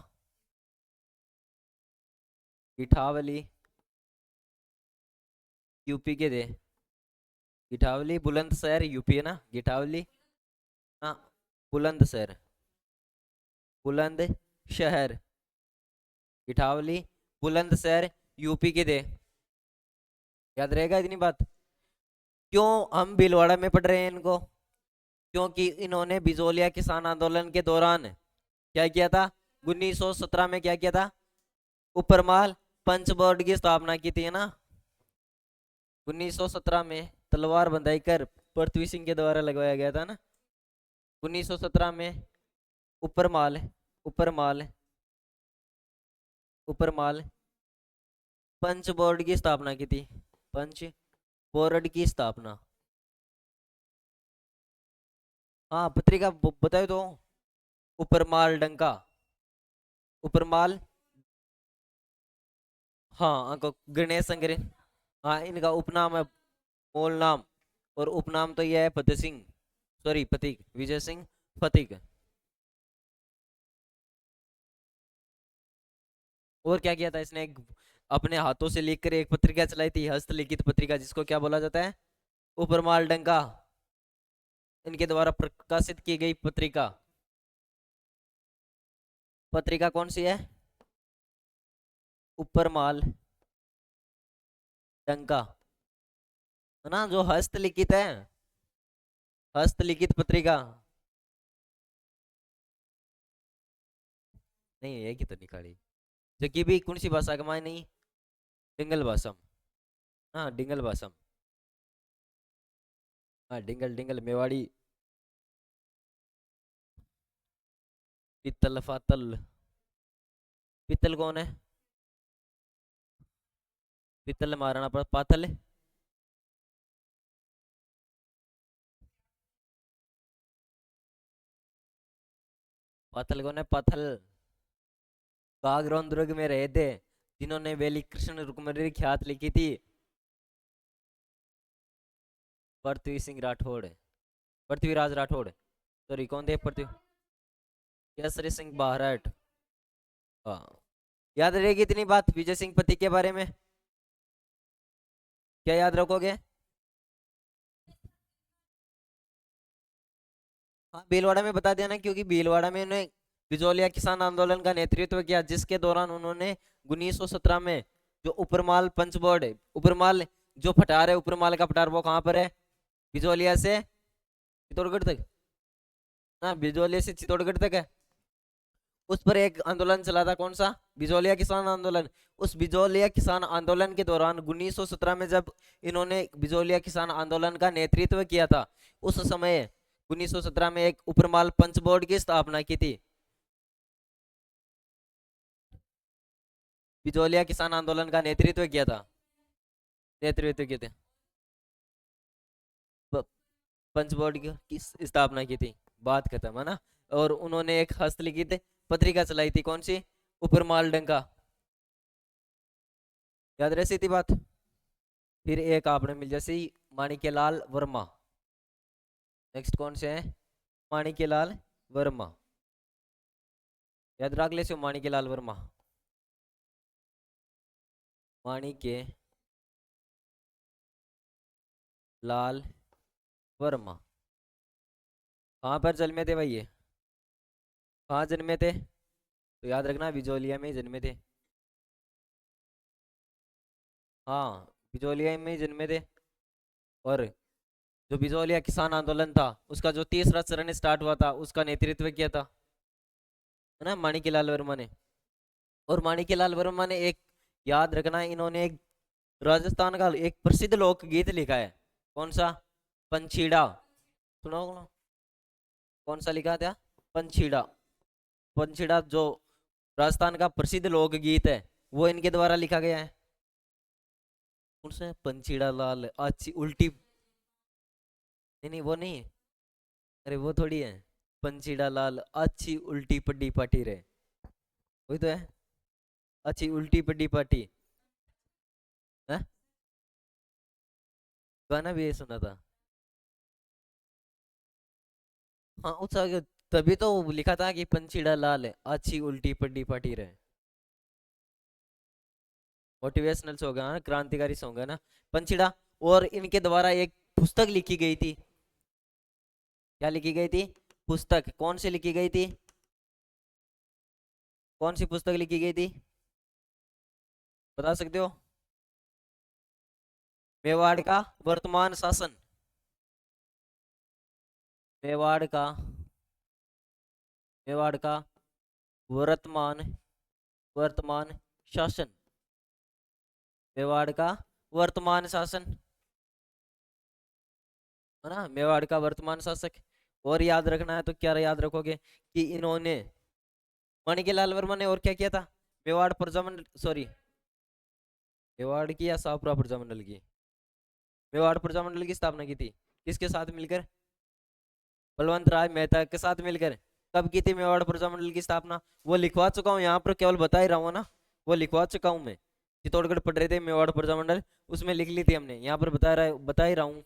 गिठावली यूपी के थे। गिठावली बुलंदशहर यूपी है ना, गिठावली ना, बुलंदशहर, बुलंद शहर, गिठावली बुलंदशहर यूपी के थे। याद रहेगा इतनी बात। क्यों हम भीलवाड़ा में पढ़ रहे हैं इनको? क्योंकि इन्होंने बिजोलिया किसान आंदोलन के दौरान क्या किया था? 1917 में क्या किया था? उपरमाल पंच बोर्ड की स्थापना की थी, है ना। 1917 में तलवार बंधाई कर पृथ्वी सिंह के द्वारा लगवाया गया था ना, 1917 में। उपरमाल, उपरमाल, उपरमाल पंच बोर्ड की स्थापना की थी, पंच बोर्ड की स्थापना। हाँ, पत्रिका बताओ तो। उपरमाल डंका, उपरमाल, हाँ, अंको गणेश संग्रह। हाँ, इनका उपनाम है, मूल नाम। और उपनाम तो यह है फतेह सिंह, सॉरी फतीक, विजय सिंह फतीक। और क्या किया था इसने? अपने हाथों से लिखकर एक पत्रिका चलाई थी, हस्तलिखित पत्रिका, जिसको क्या बोला जाता है? उपरमाल डंका। इनके द्वारा प्रकाशित की गई पत्रिका, पत्रिका कौन सी है? उपरमाल डंका, है ना, जो हस्तलिखित है, हस्तलिखित पत्रिका। नहीं, है कि तो निकाली, जो कि भी कौन सी भाषा का माय नहीं, डिंगल भाषा। हाँ, डिंगल भाषा। हाँ, डिंगल डिंगल मेवाड़ी। पित्तल फातल, पित्तल कौन है? पित्तल महाराणा पातल, पत्थल कौन है? पत्थल कागरौन दुर्ग में रहे थे, जिन्होंने वेली कृष्ण रुक्मणी ख्यात लिखी थी। पृथ्वी सिंह राठौड़, पृथ्वीराज राठौड़, सॉरी कौन थे? पृथ्वी केसरी सिंह बाहरट। हाँ, याद रहेगी इतनी बात विजय सिंह पति के बारे में? क्या याद रखोगे? हाँ, भीलवाड़ा में बता दिया ना, क्योंकि भीलवाड़ा में उन्हें बिजोलिया किसान आंदोलन का नेतृत्व किया, जिसके दौरान उन्होंने 1917 में जो उपरमाल पंच बोर्ड है, उपरमाल जो पठार है, उपरमाल का पठार वो कहाँ पर है? बिजोलिया से चित्तौड़गढ़ तक ना, बिजोलिया से चित्तौड़गढ़ तक है। उस पर एक आंदोलन चला था, कौन सा? बिजोलिया किसान आंदोलन। उस बिजोलिया किसान आंदोलन के दौरान 1917 में जब इन्होंने बिजोलिया किसान आंदोलन का नेतृत्व किया था, उस समय 1917 में एक उपरमाल पंच बोर्ड की स्थापना की थी। बिजोलिया किसान आंदोलन का नेतृत्व किया था, नेतृत्व किए थे, पंच बोर्ड की स्थापना की थी। बात खत्म है ना। और उन्होंने एक हस्तलिखित पत्रिका चलाई थी, कौन सी? उपरमाल डंका। याद रह सी थी बात। फिर एक आपने मिल जैसे माणिक्यलाल वर्मा। नेक्स्ट कौन से हैं? माणिक्यलाल वर्मा। याद रख ले माणिक्यलाल वर्मा। माणिक्य लाल वर्मा कहाँ पर जन्मे थे भाई? ये कहाँ जन्मे थे? तो याद रखना बिजोलिया में ही जन्मे थे। हाँ, बिजोलिया में ही जन्मे थे। और जो बिजोलिया किसान आंदोलन था, उसका जो तीसरा चरण स्टार्ट हुआ था, उसका नेतृत्व किया था, है ना, माणिक्यलाल वर्मा ने। और माणिक्यलाल वर्मा ने एक, याद रखना, इन्होंने एक राजस्थान का एक प्रसिद्ध लोकगीत लिखा है, कौन सा? पंछीड़ा। सुनो सुनो। कौन सा लिखा था? पंछीड़ा। पंछीड़ा जो राजस्थान का प्रसिद्ध लोकगीत है, वो इनके द्वारा लिखा गया है। कौन सा? पंछीड़ा लाल अच्छी उल्टी, नहीं नहीं वो नहीं है। अरे वो थोड़ी है। पंछीड़ा लाल अच्छी उल्टी पड्डी पाटी रे, वही तो है। अच्छी उल्टी पड्डी पाटी है। गाना भी ये सुना था। हाँ, उस तभी तो लिखा था कि पंछीड़ा लाल है अच्छी उल्टी पड्डी पाटी रे। मोटिवेशनल सॉन्ग है ना, क्रांतिकारी सॉन्ग है ना पंछीड़ा। और इनके द्वारा एक पुस्तक लिखी गई थी। क्या लिखी गई थी? पुस्तक। कौन सी लिखी गई थी? कौन सी पुस्तक लिखी गई थी? बता सकते हो? मेवाड़ का वर्तमान शासन। मेवाड़ का, मेवाड़ का वर्तमान, वर्तमान शासन। मेवाड़ का वर्तमान शासन, है ना, मेवाड़ का वर्तमान शासक। और याद रखना है तो क्या याद रखोगे कि इन्होंने, माणिक्यलाल वर्मा ने और क्या किया था? मेवाड़ प्रजामंडल, सॉरी मेवाड़ की या शाहपुरा प्रजामंडल की? मेवाड़ प्रजामंडल की स्थापना की थी, किसके साथ मिलकर? बलवंत राय मेहता के साथ मिलकर। कब की थी मेवाड़ प्रजामंडल की स्थापना? वो लिखवा चुका हूँ यहाँ पर, केवल बता ही रहा हूँ ना, वो लिखवा चुका हूँ मैं। चित्तौड़गढ़ पढ़ रहे थे मेवाड़ प्रजामंडल, उसमें लिख ली थी हमने, यहाँ पर बता ही रहा हूँ।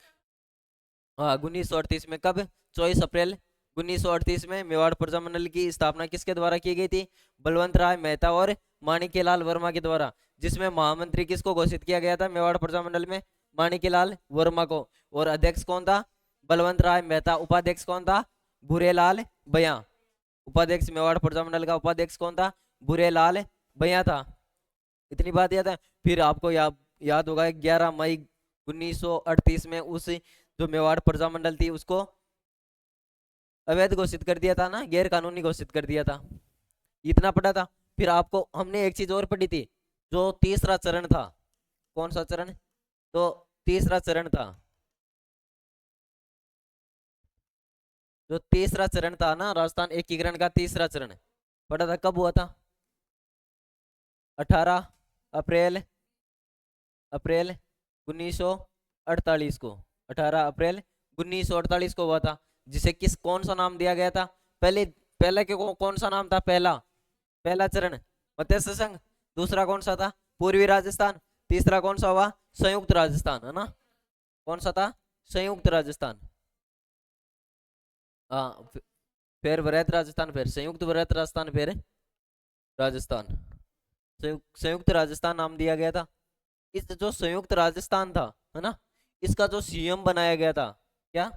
हाँ, 1938 में। कब? 24 अप्रैल 1938 में मेवाड़ प्रजामंडल की स्थापना किसके द्वारा की गई थी? बलवंत राय मेहता और माणिक्यलाल वर्मा के द्वारा। जिसमें महामंत्री किसको घोषित किया गया था मेवाड़ प्रजामंडल में? माणिक्यलाल वर्मा को। और अध्यक्ष कौन था? बलवंत राय मेहता। उपाध्यक्ष कौन था? भूरेलाल भैया। उपाध्यक्ष, मेवाड़ प्रजामंडल का उपाध्यक्ष कौन था? भूरेलाल भैया था। इतनी बात याद है। फिर आपको याद होगा 11 मई 1938 में उस जो मेवाड़ प्रजामंडल थी उसको अवैध घोषित कर दिया था ना, गैर कानूनी घोषित कर दिया था। इतना पढ़ा था। फिर आपको हमने एक चीज और पढ़ी थी, जो तीसरा चरण था। कौन सा चरण? तो तीसरा चरण था, जो तीसरा चरण था ना, राजस्थान एकीकरण का तीसरा चरण पढ़ा था। कब हुआ था? 18 अप्रैल अप्रैल 1948 को। 18 अप्रैल 1948 को हुआ था। जिसे कौन सा नाम दिया गया था? पहले पहले के कौन सा नाम था? पहला पहला चरण मत्स्य संघ। दूसरा कौन सा था? पूर्वी राजस्थान। तीसरा कौन सा हुआ? संयुक्त राजस्थान, है ना? कौन सा था? संयुक्त राजस्थान। हाँ, फिर वृहत राजस्थान, फिर संयुक्त वृहत राजस्थान, फिर राजस्थान। संयुक्त राजस्थान नाम दिया गया था। इस जो संयुक्त राजस्थान था, है ना, इसका जो सीएम बनाया गया था, क्या,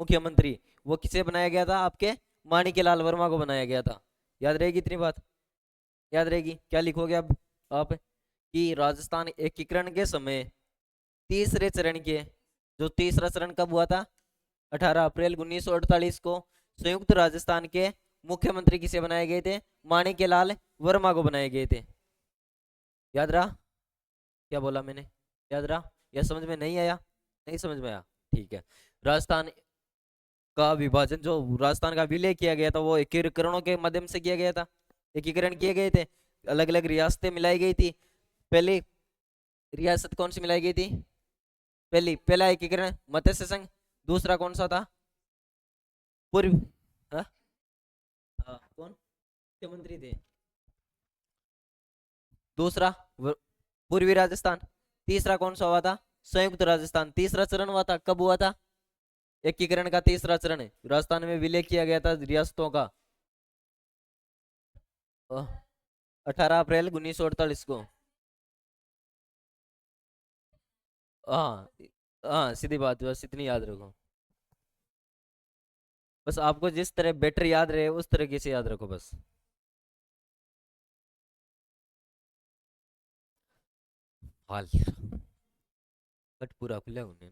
मुख्यमंत्री, वो किसे बनाया गया था? आपके माणिक्यलाल वर्मा को बनाया गया था। याद रहेगी इतनी बात? याद रहेगी? क्या लिखोगे अब आप कि राजस्थान एकीकरण के समय तीसरे चरण के, जो तीसरा चरण कब हुआ था? 18 अप्रैल 1948 को संयुक्त राजस्थान के मुख्यमंत्री किसे बनाए गए थे? माणिक्यलाल वर्मा को बनाए गए थे। याद रहा? क्या बोला मैंने? याद रहा या समझ में नहीं आया? नहीं समझ में आया? ठीक है। राजस्थान का विभाजन, जो राजस्थान का विलय किया गया था, वो एकीकरणों के माध्यम से किया गया था। एकीकरण किए गए थे, अलग अलग रियासतें मिलाई गई थी। पहली रियासत कौन सी मिलाई गई थी? पहला एकीकरण मत्स्य संघ। दूसरा कौन सा था? पूर्व, हाँ? हाँ, कौन मुख्यमंत्री थे? दूसरा पूर्वी राजस्थान। तीसरा कौन सा हुआ था? संयुक्त राजस्थान। तीसरा चरण हुआ था, कब हुआ था? एकीकरण का तीसरा चरण राजस्थान में विलय किया गया था रियासतों का, 18 अप्रैल 1948 को। हाँ, हाँ, सीधी बात, बस इतनी याद रखो। बस आपको जिस तरह बेटर याद रहे उस तरीके से याद रखो बस। हाल बट पूरा खुला उन्हें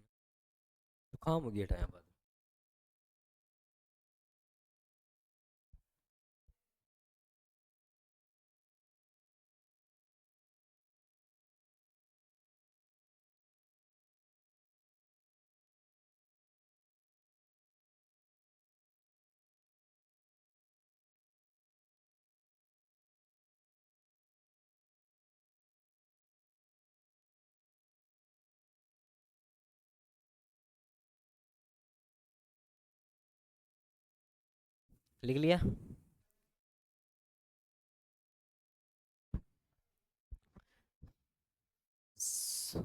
तो काम हो गया टाइम बाद। लिख लिया? स-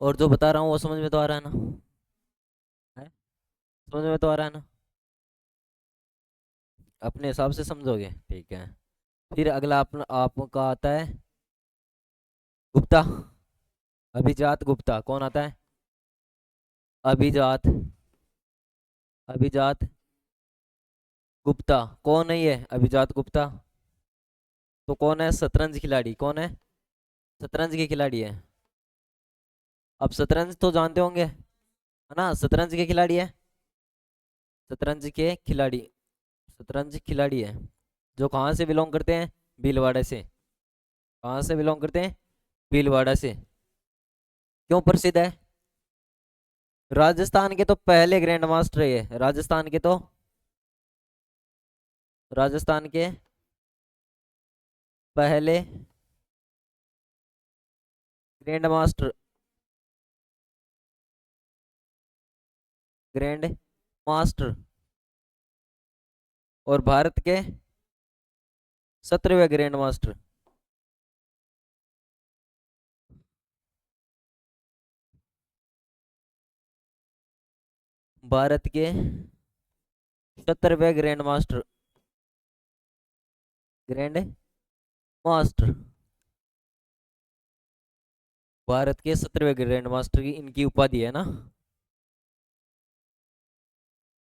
और जो बता रहा हूँ वो समझ में तो आ रहा है ना? है? समझ में तो आ रहा है ना? अपने हिसाब से समझोगे, ठीक है। फिर अगला आपका आता है गुप्ता। अभिजात गुप्ता कौन आता है? अभिजात, अभिजात गुप्ता कौन है? ये अभिजात गुप्ता तो कौन है? शतरंज खिलाड़ी। कौन है? शतरंज के खिलाड़ी है। अब शतरंज तो जानते होंगे, है ना? शतरंज के खिलाड़ी है। शतरंज के खिलाड़ी, शतरंज खिलाड़ी है, जो कहाँ से बिलोंग करते हैं? भीलवाड़ा से। कहाँ से बिलोंग करते हैं? भीलवाड़ा से। क्यों प्रसिद्ध है? राजस्थान के तो पहले ग्रैंड मास्टर है ये। राजस्थान के पहले ग्रैंड मास्टर, ग्रैंड मास्टर, और भारत के 17वें ग्रैंड मास्टर। भारत के 17वें grand master, grand master, Bharat के 17वें ग्रैंड मास्टर की इनकी उपाधि है ना।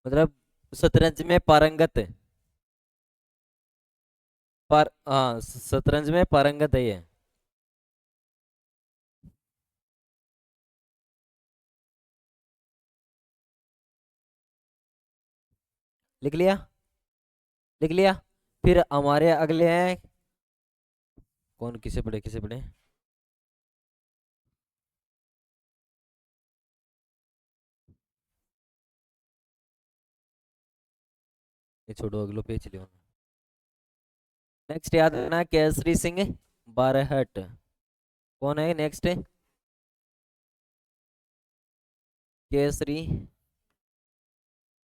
मतलब शतरंज में पारंगत है। हाँ, शतरंज में पारंगत है ये। लिख लिया? लिख लिया? फिर हमारे अगले हैं, कौन, किसे पढ़े किसे पढ़े? ये छोड़ो, अगलो पेज लियो। नेक्स्ट याद रखना, केसरी सिंह बारहट। कौन है नेक्स्ट? केसरी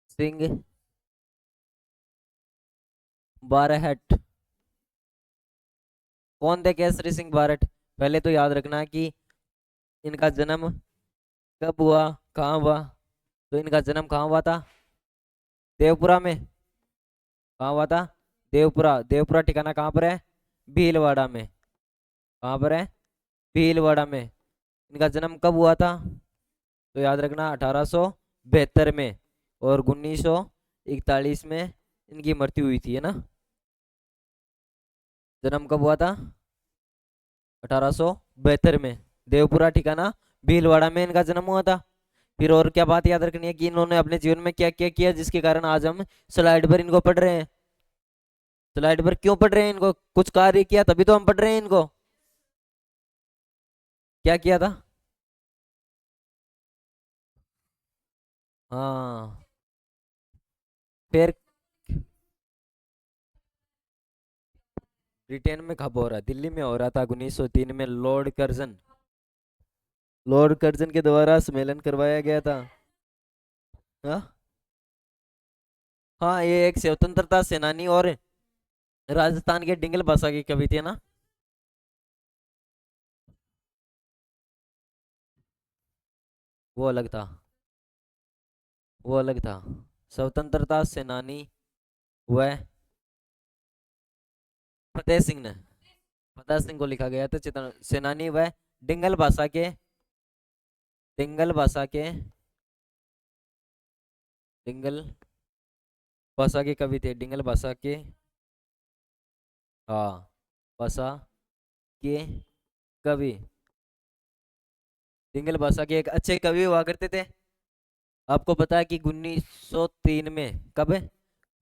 सिंह बारहट। कौन थे केसरी सिंह बारट? पहले तो याद रखना कि इनका जन्म कब हुआ, कहाँ हुआ। तो इनका जन्म कहाँ हुआ था? देवपुरा में। कहाँ हुआ था? देवपुरा। देवपुरा ठिकाना कहाँ पर है? भीलवाड़ा में। कहाँ पर है? भीलवाड़ा में। इनका जन्म कब हुआ था? तो याद रखना 1872 में। और 1941 में इनकी मृत्यु हुई थी, है ना। जन्म कब हुआ था? 1872 में। देवपुरा ठिकाना भीलवाड़ा में इनका जन्म हुआ था। फिर और क्या बात याद रखनी है कि इन्होंने अपने जीवन में क्या क्या किया जिसके कारण आज हम स्लाइड पर इनको पढ़ रहे हैं। स्लाइड पर क्यों पढ़ रहे हैं इनको? कुछ कार्य किया तभी तो हम पढ़ रहे हैं इनको। क्या किया था? हाँ। फिर ब्रिटेन में कब हो रहा? दिल्ली में हो रहा था 1903 में। लॉर्ड कर्जन के द्वारा सम्मेलन करवाया गया था। हाँ। हाँ, ये एक स्वतंत्रता सेनानी और राजस्थान के डिंगल भाषा की कवि थे ना। वो अलग था। वो अलग था। स्वतंत्रता सेनानी वह फतेह सिंह ने। फतेह सिंह को लिखा गया था सेनानी वह डिंगल भाषा के। डिंगल भाषा के। डिंगल भाषा के कवि थे। डिंगल भाषा के। हाँ, भाषा के कवि। डिंगल भाषा के एक अच्छे कवि हुआ करते थे। आपको पता है कि 1903 में, कब है?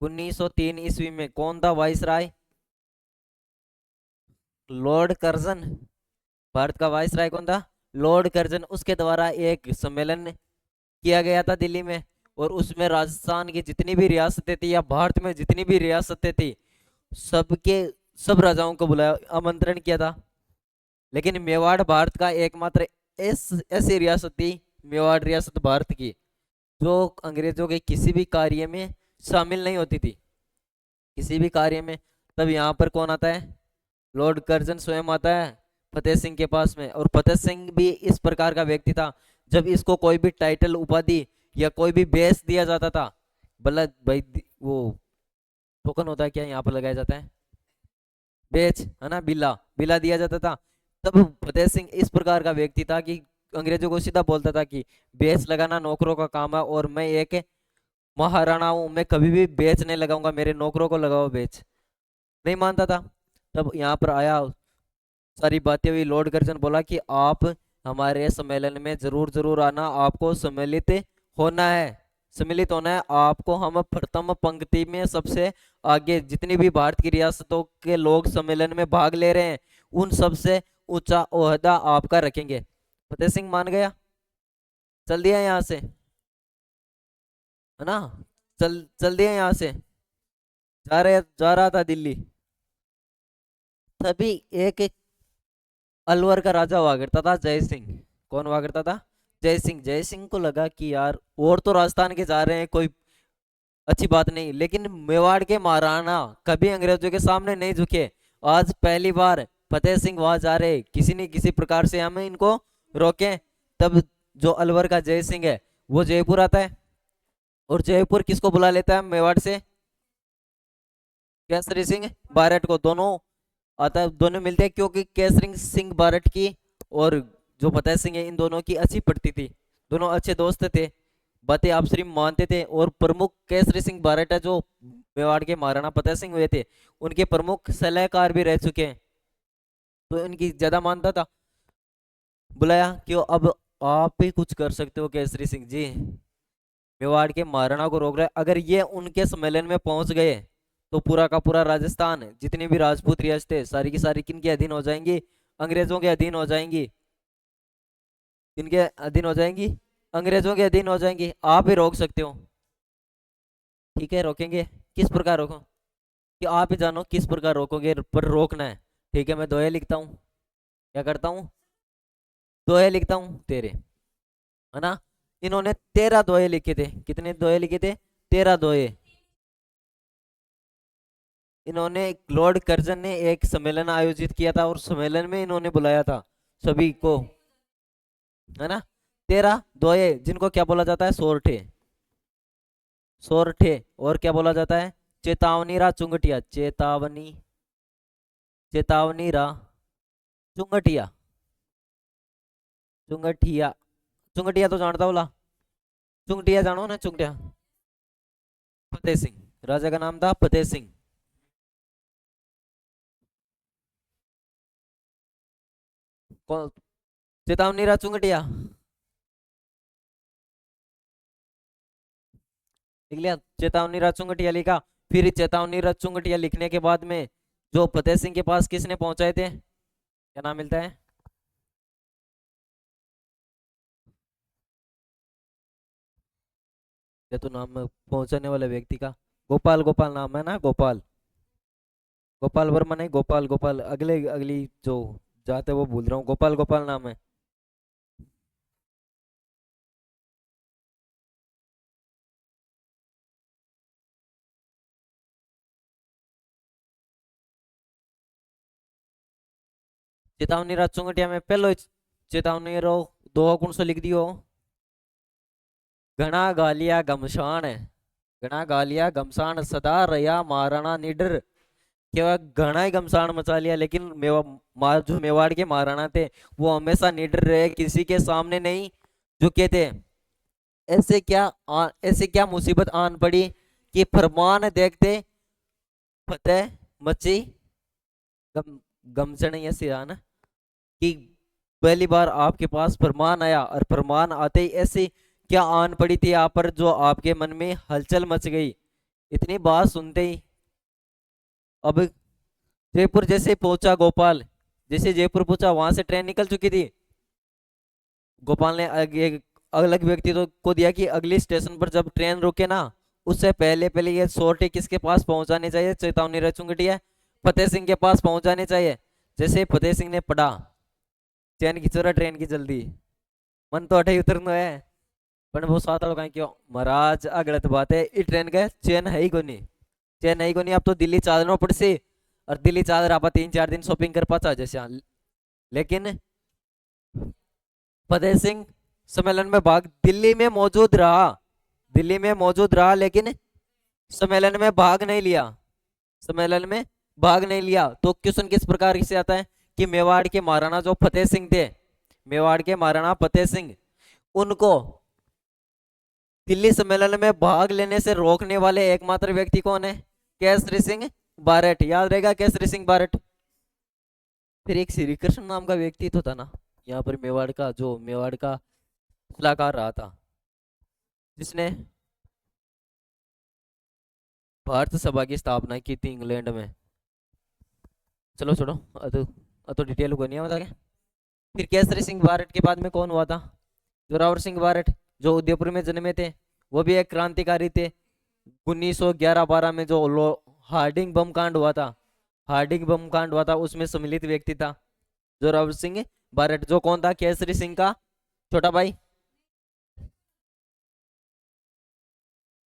1903 ईस्वी में कौन था वाइसराय? Lord Curzon. भारत का वाइसराय कौन था? Lord Curzon. उसके द्वारा एक सम्मेलन किया गया था दिल्ली में। और उसमें राजस्थान की जितनी भी रियासतें थी या भारत में जितनी भी रियासतें थी, सबके सब राजाओं को बुलाया, आमंत्रण किया था। लेकिन मेवाड़ भारत का एकमात्र ऐसी रियासत थी, मेवाड़ रियासत भारत की, जो अंग्रेजों के किसी भी कार्य में शामिल नहीं होती थी। किसी भी कार्य में। तब यहाँ पर कौन आता है? लॉर्ड कर्जन स्वयं आता है फतेह सिंह के पास में। और फतेह सिंह भी इस प्रकार का व्यक्ति था, जब इसको कोई भी टाइटल उपाधि या कोई भी बेस दिया जाता था, बल्ला भाई वो टोकन होता है क्या यहाँ पर लगाया जाता है? बेच, है ना, बिल्ला। बिल्ला दिया जाता था। तब फतेह सिंह इस प्रकार का व्यक्ति था कि अंग्रेजों को सीधा बोलता था कि बेच लगाना नौकरों का काम है, और मैं एक महाराणा हूं, मैं कभी भी बेच नहीं लगाऊंगा, मेरे नौकरों को लगाओ बेच। नहीं मानता था। तब यहाँ पर आया, सारी बातें हुई। लॉर्ड कर्जन बोला कि आप हमारे सम्मेलन में जरूर जरूर आना, आपको सम्मिलित होना है। सम्मिलित होना है आपको। हम प्रथम पंक्ति में सबसे आगे, जितनी भी भारत की रियासतों के लोग सम्मेलन में भाग ले रहे हैं, उन सबसे ऊंचा ओहदा आपका रखेंगे। फतेह सिंह मान गया। चल दिया यहाँ से, है ना। चल चल दिया यहाँ से। जा रहा था दिल्ली। तभी एक अलवर का राजा हुआ करता था जय सिंह। कौन हुआ करता था? जय सिंह। जय सिंह को लगा कि यार और तो राजस्थान के जा रहे हैं, कोई अच्छी बात नहीं, लेकिन मेवाड़ के महाराणा कभी अंग्रेजों के सामने नहीं झुके। आज पहली बार फतेह सिंह वहां जा रहे, किसी न किसी प्रकार से हमें इनको रोकें। तब जो अलवर का जय सिंह है, वो जयपुर आता है। और जयपुर किसको बुला लेता है मेवाड़ से? केसरी सिंह बारट को। दोनों आता है, दोनों मिलते हैं, क्योंकि केसरी सिंह बारट की और जो फतेह सिंह है, इन दोनों की अच्छी पड़ती थी। दोनों अच्छे दोस्त थे, बातें आपसी में मानते थे। और प्रमुख केसरी सिंह बारट है, जो मेवाड़ के महाराणा फतेह सिंह हुए थे, उनके प्रमुख सलाहकार भी रह चुके हैं। तो इनकी ज्यादा मानता था। बुलाया क्यों? अब आप ही कुछ कर सकते हो केसरी सिंह जी। मेवाड़ के महाराणा को रोक रहे, अगर ये उनके सम्मेलन में पहुंच गए तो पूरा का पूरा राजस्थान, जितनी भी राजपूत रियासतें, सारी की सारी किनके अधीन हो जाएंगी? अंग्रेजों के अधीन हो जाएंगी। किनके अधीन हो जाएंगी? अंग्रेजों के अधीन हो जाएंगी। आप ही रोक सकते हो। ठीक है, रोकेंगे। किस प्रकार रोको? कि आप ही जानो किस प्रकार रोकोगे, पर रोकना है। ठीक है, मैं दोहे लिखता हूँ। क्या करता हूँ? दोहे लिखता हूँ तेरे, है ना। इन्होंने 13 दोहे लिखे थे। कितने दोहे लिखे थे? 13 दोहे। इन्होंने, लॉर्ड कर्जन ने एक सम्मेलन आयोजित किया था और सम्मेलन में इन्होंने बुलाया था सभी को, है ना। 13 दोये जिनको क्या बोला जाता है, सोरठे। सोरठे। और क्या बोला जाता है, चेतावनी चुंगटिया, चेतावनी, चेतावनी चुंगटिया, चुंगटिया। चुंगटिया तो जानता बोला, चुंगटिया जानो ना, चुंगटिया। फतेह सिंह, राजा का नाम था फतेह सिंह। कौन, चेतावनी चुंगटिया लिख लिया, चेतावनी चुंगटिया लिखा। फिर चेतावनी चुंगटिया लिखने के बाद में जो फतेह सिंह के पास किसने पहुंचाए थे, क्या नाम मिलता है, ये तो नाम है पहुंचाने वाले व्यक्ति का, गोपाल, गोपाल नाम है ना, गोपाल, गोपाल वर्मा नहीं, गोपाल, गोपाल, अगले अगली जो जाते वो भूल रहा हूँ, गोपाल, गोपाल नाम है। चेतावनी चुंगटिया में पहलो चेतावनी रो दो कौन सो लिख दियो, घना गालिया घमसान, घना गालिया घमसान सदा रया महाराणा निडर। केवल घना ही घमसान मचा लिया, लेकिन जो मेवाड़ के महाराणा थे वो हमेशा निडर रहे, किसी के सामने नहीं झुके थे। ऐसे क्या मुसीबत आन पड़ी कि फरमान देखते फतेह मची, गम गमसण ऐसी रहा ना, कि पहली बार आपके पास फरमान आया और फरमान आते ही ऐसी क्या आन पड़ी थी आप पर, जो आपके मन में हलचल मच गई। इतनी बात सुनते ही अब जयपुर जैसे पहुंचा गोपाल, जैसे जयपुर पहुंचा वहां से ट्रेन निकल चुकी थी। गोपाल ने एक अलग व्यक्ति तो को दिया कि अगली स्टेशन पर जब ट्रेन रुके ना, उससे पहले पहले ये सोर्टी किसके पास पहुंचाने चाहिए, चेतावनी रचुंगटिया फतेह सिंह के पास पहुंचाने चाहिए। जैसे फतेह सिंह ने पढ़ा, चैन खिंचो रहा ट्रेन की जल्दी, मन तो अठे उतरना है, पर वो साथ वालों कहें क्यों महाराज, आ गलत बात है, इस ट्रेन का चैन है ही कोनी, चैन है ही कोनी, अब तो दिल्ली चालना पड़ से, और दिल्ली चाल रहा 3-4 दिन शॉपिंग कर पाता जैसे। लेकिन फतेह सिंह सम्मेलन में भाग, दिल्ली में मौजूद रहा, दिल्ली में मौजूद रहा, लेकिन सम्मेलन में भाग नहीं लिया, सम्मेलन में भाग नहीं लिया। तो क्वेश्चन किस प्रकार से आता है कि मेवाड़ के महाराणा जो फतेह सिंह थे, मेवाड़ के महाराणा फतेह सिंह, उनको दिल्ली सम्मेलन में भाग लेने से रोकने वाले एकमात्र व्यक्ति कौन है, केसरी सिंह बारट, याद रहेगा केसरी सिंह बारट। फिर एक श्री कृष्ण नाम का व्यक्ति तो था ना यहाँ पर, मेवाड़ का, जो मेवाड़ का सलाहकार रहा था, जिसने भारत सभा की स्थापना की थी इंग्लैंड में। चलो छोड़ो, तो डिटेल को नहीं बता के। फिर केसरी सिंह बारट के बाद में कौन हुआ था, जोरावर सिंह बारट, जो उदयपुर में जन्मे थे, वो भी एक क्रांतिकारी थे। 1911-12 में जो हार्डिंग बम कांड हुआ था, हार्डिंग बम कांड हुआ था, उसमें सम्मिलित व्यक्ति था जोरावर सिंह बारट, जो कौन था, केसरी सिंह का छोटा भाई।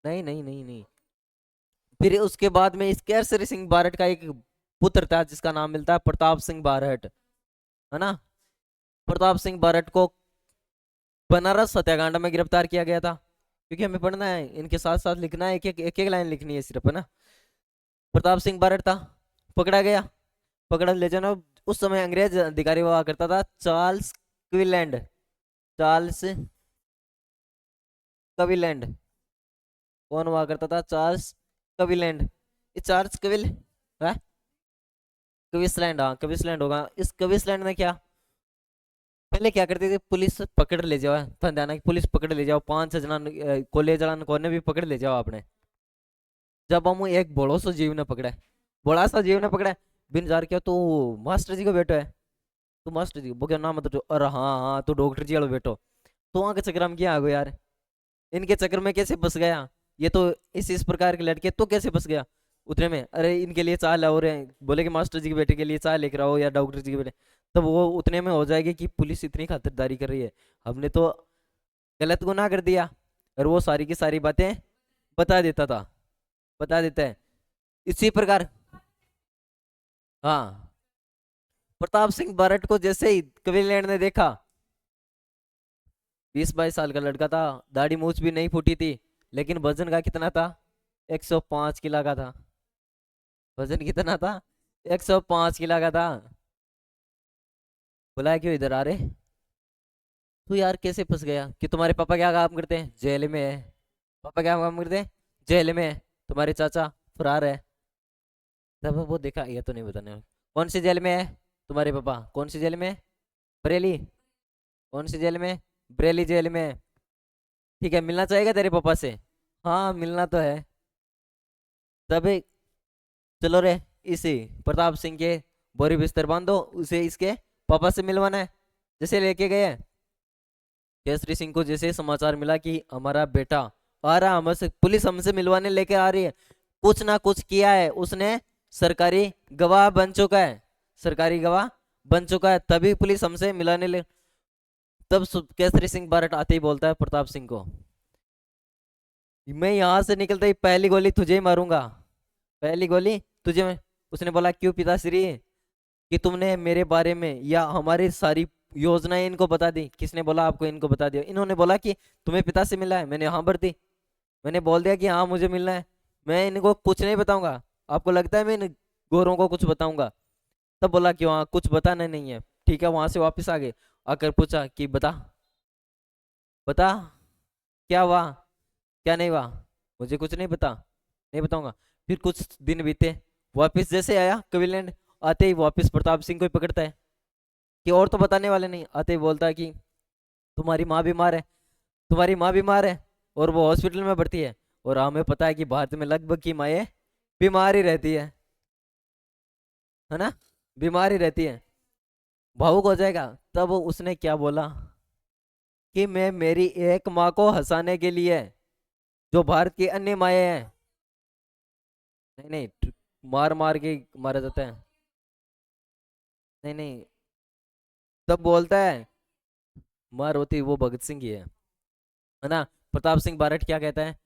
नहीं नहीं नहीं नहीं, फिर उसके बाद में इस केसरी सिंह बारट का एक पुत्र था जिसका नाम मिलता है प्रताप सिंह बारट, है ना। प्रताप सिंह बारट को बनारस सत्याकांड में गिरफ्तार किया गया था, क्योंकि हमें पढ़ना है, इनके साथ साथ लिखना है, एक एक लाइन लिखनी है सिर्फ, है ना। प्रताप सिंह बारट था, पकड़ा गया, पकड़ा ले जाना। उस समय अंग्रेज अधिकारी हुआ करता था चार्ल्स क्विलैंड, चार्ल्स कविलैंड, कौन हुआ करता था, चार्ल्स कविलैंड, ये चार्ल्स कविल है, कविसलैंड, हाँ कविसलैंड होगा। इस कविसलैंड में क्या, पहले क्या करते थे, पुलिस पकड़ ले जाओ, ध्यान है, पुलिस पकड़ ले जाओ, 5 जना कॉलेज वाला कोने भी पकड़ ले जाओ आपने। जब हम एक बड़ो सो जीव ने पकड़ा है, बड़ा सा जीव ने पकड़ा है, बिन जार किया तो मास्टर जी का बेटो है, तू मास्टर जी वो क्या नाम मतलब, अरे हाँ हाँ तू डॉक्टर जी वाला बेटो, तो वहां के चक्कर में क्या आ गया यार, इनके चक्कर में कैसे फंस गया, ये तो इस प्रकार के लड़के, तो कैसे फंस गया उतने में, अरे इनके लिए चाय लाओ रे, बोले कि मास्टर जी के बेटे के लिए चाय लेकर आओ या डॉक्टर जी के बेटे, तब वो उतने में हो जाएगी कि पुलिस इतनी खातिरदारी कर रही है, हमने तो गलत गुनाह कर दिया, और वो सारी की सारी बातें बता देता था, बता देता है। इसी प्रकार हाँ, प्रताप सिंह बारट को जैसे ही क्विंसलैंड ने देखा, 20-22 साल का लड़का था, दाढ़ी मूछ भी नहीं फूटी थी, लेकिन वजन का कितना था? 105 किलो का था। वजन कितना था? 105 किलो का था। बुलाया क्यों इधर आ रहे? तू यार कैसे फंस गया? कि तुम्हारे पापा क्या काम करते हैं? जेल में है। पापा क्या काम करते हैं? जेल में है। तुम्हारे चाचा फरार है। तब वो देखा, ये तो नहीं बताने। कौन सी जेल में है? तुम्हारे पापा कौन सी जेल में है? बरेली। कौन सी जेल में? बरेली जेल में। ठीक है, मिलना चाहेगा तेरे पापा से? हाँ, मिलना तो है। तभी चलो रे, इसी प्रताप सिंह के बोरी बिस्तर बांधो, उसे इसके पापा से मिलवाना है। जैसे लेके गए केसरी सिंह को, जैसे समाचार मिला कि हमारा बेटा आ रहा, हमसे पुलिस हमसे मिलवाने लेके आ रही है, कुछ ना कुछ किया है उसने, सरकारी गवाह बन चुका है, सरकारी गवाह बन चुका है, तभी पुलिस हमसे मिलाने ले। तब केसरी सिंह बारट आते ही बोलता है प्रताप सिंह को, मैं यहां से निकलते ही पहली गोली तुझे ही मारूंगा, पहली गोली तुझे मैं। उसने बोला क्यों पिताश्री? कि तुमने मेरे बारे में या हमारी सारी योजनाएं इनको बता दी। किसने बोला आपको इनको बता दिया? इन्होंने बोला कि तुम्हें पिता से मिला है। मैंने हाँ भर दी, मैंने बोल दिया कि हाँ मुझे मिलना है, मैं इनको कुछ नहीं बताऊंगा। आपको लगता है मैं इन गोरों को कुछ बताऊंगा? तब बोला कि वहाँ कुछ बताना नहीं है। ठीक है, वहां से वापस आ गए, आकर पूछा कि बता, बता क्या हुआ, क्या नहीं हुआ? मुझे कुछ नहीं पता, नहीं बताऊंगा। फिर कुछ दिन बीते, वापस जैसे आया क्विंसलैंड, आते ही वापस प्रताप सिंह को ही पकड़ता है कि और तो बताने वाले नहीं। आते ही बोलता है कि तुम्हारी माँ बीमार है, तुम्हारी माँ बीमार है और वो हॉस्पिटल में भर्ती है, और हमें पता है कि भारत में लगभग की माएँ बीमार ही रहती है ना, बीमार ही रहती है। भावुक हो जाएगा। तब उसने क्या बोला कि मैं मेरी एक माँ को हंसाने के लिए, जो भारत की अन्य माएँ हैं, नहीं नहीं, मार मार के मारा जाता है, नहीं नहीं। तब बोलता है, माँ रोती वो भगत सिंह की है ना। प्रताप सिंह बारट क्या कहता है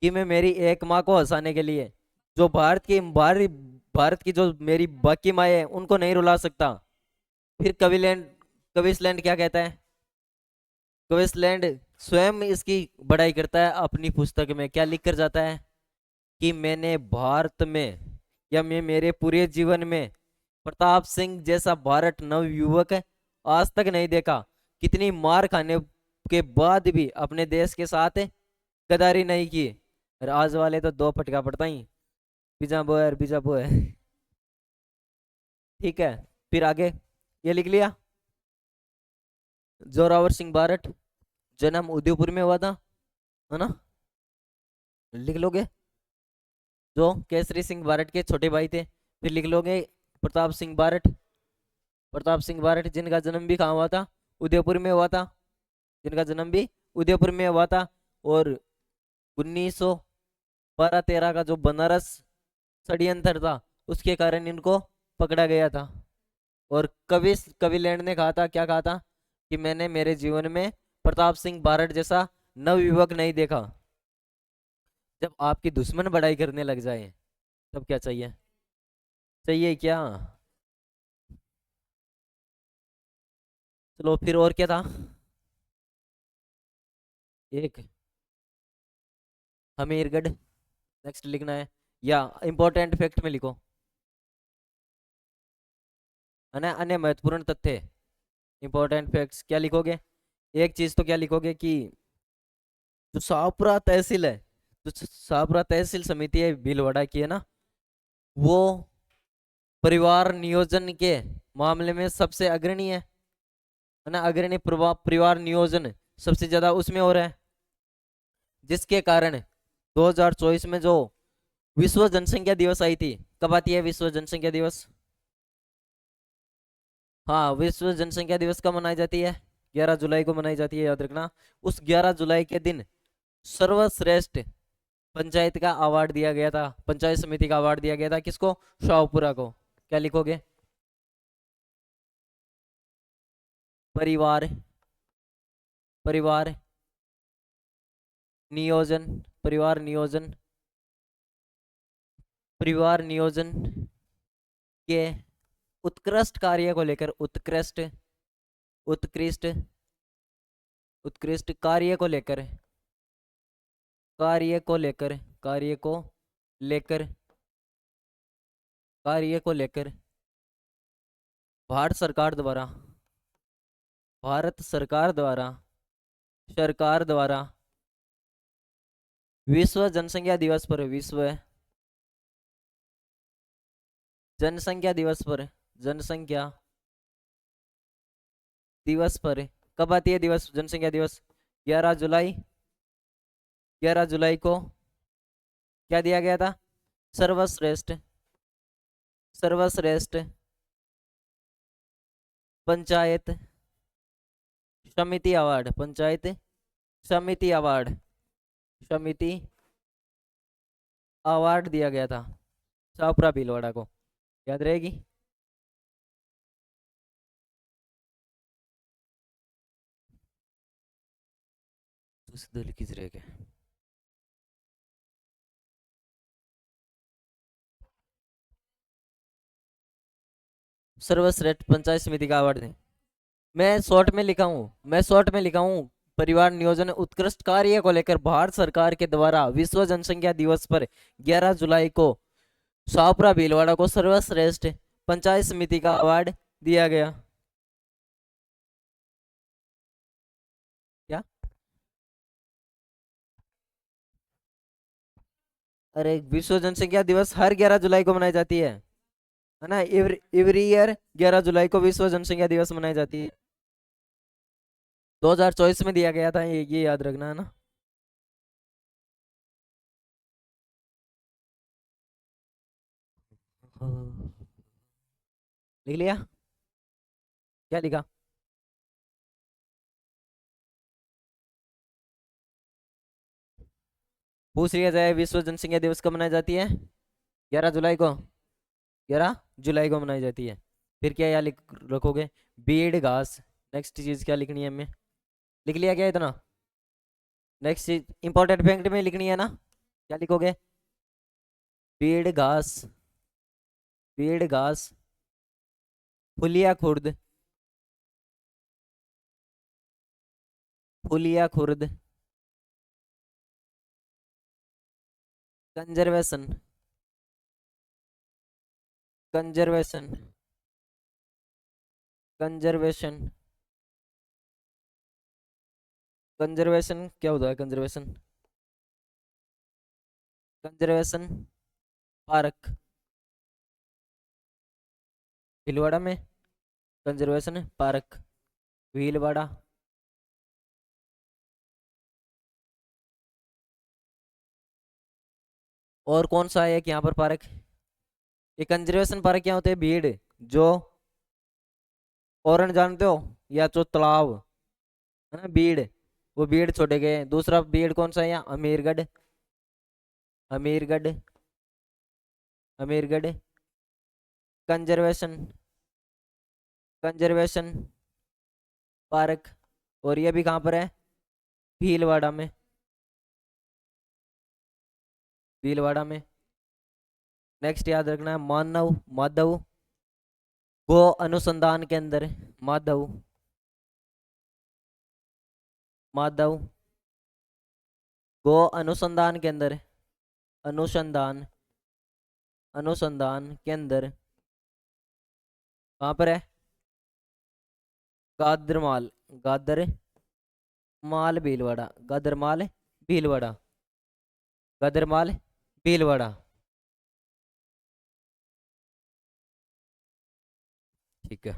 कि मैं मेरी एक माँ को हंसाने के लिए, जो भारत की जो मेरी बाकी माएँ हैं उनको नहीं रुला सकता। फिर कविसलैंड क्या कहता है? कविसलैंड स्वयं इसकी बड़ाई करता है अपनी पुस्तक में, क्या लिख कर जाता है कि मैंने भारत में, या मैं मेरे पूरे जीवन में प्रताप सिंह जैसा भारत नव युवक आज तक नहीं देखा। कितनी मार खाने के बाद भी अपने देश के साथ गद्दारी नहीं की। और आज वाले तो दो फटका पड़ता ही, बीजा बो है बीजा बो है। ठीक है, फिर आगे ये लिख लिया, जोरावर सिंह बारट, जन्म उदयपुर में हुआ था, है ना? लिख लोगे? जो केसरी सिंह बारट के छोटे भाई थे। फिर लिख लोगे प्रताप सिंह बारट, प्रताप सिंह बारट जिनका जन्म भी कहाँ हुआ था? उदयपुर में हुआ था, जिनका जन्म भी उदयपुर में हुआ था। और 1912-13 का जो बनारस षड्यंत्र था, उसके कारण इनको पकड़ा गया था। और कविलैंड ने कहा था, क्या कहा था कि मैंने मेरे जीवन में प्रताप सिंह बारट जैसा नवयुवक नहीं देखा। जब आपकी दुश्मन बड़ाई करने लग जाए, तब क्या चाहिए? चाहिए क्या? चलो फिर और क्या था? एक हमीरगढ़, नेक्स्ट लिखना है, या इंपॉर्टेंट फैक्ट में लिखो, है ना, अन्य महत्वपूर्ण तथ्य। इंपॉर्टेंट फैक्ट्स क्या लिखोगे? एक चीज तो क्या लिखोगे कि जो शाहपुरा तहसील है, जो शाहपुरा तहसील समिति है भीलवाड़ा की, है ना, वो परिवार नियोजन के मामले में सबसे अग्रणी है ना, अग्रणी परिवार नियोजन सबसे ज्यादा उसमें हो रहा है। जिसके कारण 2024 में जो विश्व जनसंख्या दिवस आई थी, कब आती है विश्व जनसंख्या दिवस? हाँ, विश्व जनसंख्या दिवस कब मनाई जाती है? 11 जुलाई को मनाई जाती है, याद रखना। उस 11 जुलाई के दिन सर्वश्रेष्ठ पंचायत का अवार्ड दिया गया था, पंचायत समिति का अवार्ड दिया गया था, किसको? शाहपुरा को। क्या लिखोगे? परिवार, परिवार नियोजन, परिवार नियोजन, परिवार नियोजन के उत्कृष्ट कार्य को लेकर, उत्कृष्ट, उत्कृष्ट, उत्कृष्ट कार्य को लेकर, कार्य को लेकर, कार्य को लेकर, कार्य को लेकर भारत सरकार द्वारा, भारत सरकार द्वारा, सरकार द्वारा विश्व जनसंख्या दिवस पर, विश्व जनसंख्या दिवस पर, जनसंख्या दिवस पर, कब आती है दिवस, जनसंख्या दिवस? 11 जुलाई, 11 जुलाई को क्या दिया गया था? सर्वश्रेष्ठ, सर्वश्रेष्ठ पंचायत समिति अवार्ड, पंचायत समिति अवार्ड, समिति अवार्ड दिया गया था छापरा भीलवाड़ा को। याद रहेगी? किस रह गए? सर्वश्रेष्ठ पंचायत समिति का अवार्ड दें। मैं शॉर्ट में लिखा हूँ, मैं शॉर्ट में लिखा हूँ, परिवार नियोजन उत्कृष्ट कार्य को लेकर भारत सरकार के द्वारा विश्व जनसंख्या दिवस पर 11 जुलाई को शाहपुरा भीलवाड़ा को सर्वश्रेष्ठ पंचायत समिति का अवार्ड दिया गया। क्या? अरे विश्व जनसंख्या दिवस हर 11 जुलाई को मनाई जाती है ना? एवरी ईयर 11 जुलाई को विश्व जनसंख्या दिवस मनाई जाती है। 2024 में दिया गया था, ये याद रखना है ना। लिख लिया? क्या लिखा? पूछ लिया जाए विश्व जनसंख्या दिवस कब मनाई जाती है? 11 जुलाई को, 11 जुलाई को मनाई जाती है। फिर क्या यहाँ लिख रखोगे? बीड़ घास। नेक्स्ट चीज क्या लिखनी है हमें? लिख लिया क्या इतना? नेक्स्ट चीज इंपॉर्टेंट फैक्ट में लिखनी है ना, क्या लिखोगे? बीड़ घास, बीड़ घास फुलिया खुर्द, फुलिया Khurd conservation, conservation, conservation, conservation क्या होता है? कंजर्वेशन, कंजर्वेशन पार्क भीलवाड़ा में, कंजर्वेशन पार्क भीलवाड़ा। और कौन सा है यहाँ पर पार्क? ये कंजर्वेशन पार्क क्या होते हैं? भीड़ जो ओरण जानते हो, या जो तालाब है ना, भीड़, वो भीड़ छोड़े गए। दूसरा भीड़ कौन सा है यहाँ? Amirgadh, Amirgadh, Amirgadh conservation, conservation park. और ये भी कहाँ पर है? भीलवाड़ा में, भीलवाड़ा में। नेक्स्ट याद रखना है मानव, माधव गो अनुसंधान केंद्र, माधव, माधव गो अनुसंधान केंद्र, अनुसंधान, अनुसंधान केंद्र कहाँ पर है? गादरमाल, गादर माल भीलवाड़ा, गादरमाल भीलवाड़ा, गादरमाल भीलवाड़ा। ठीक है।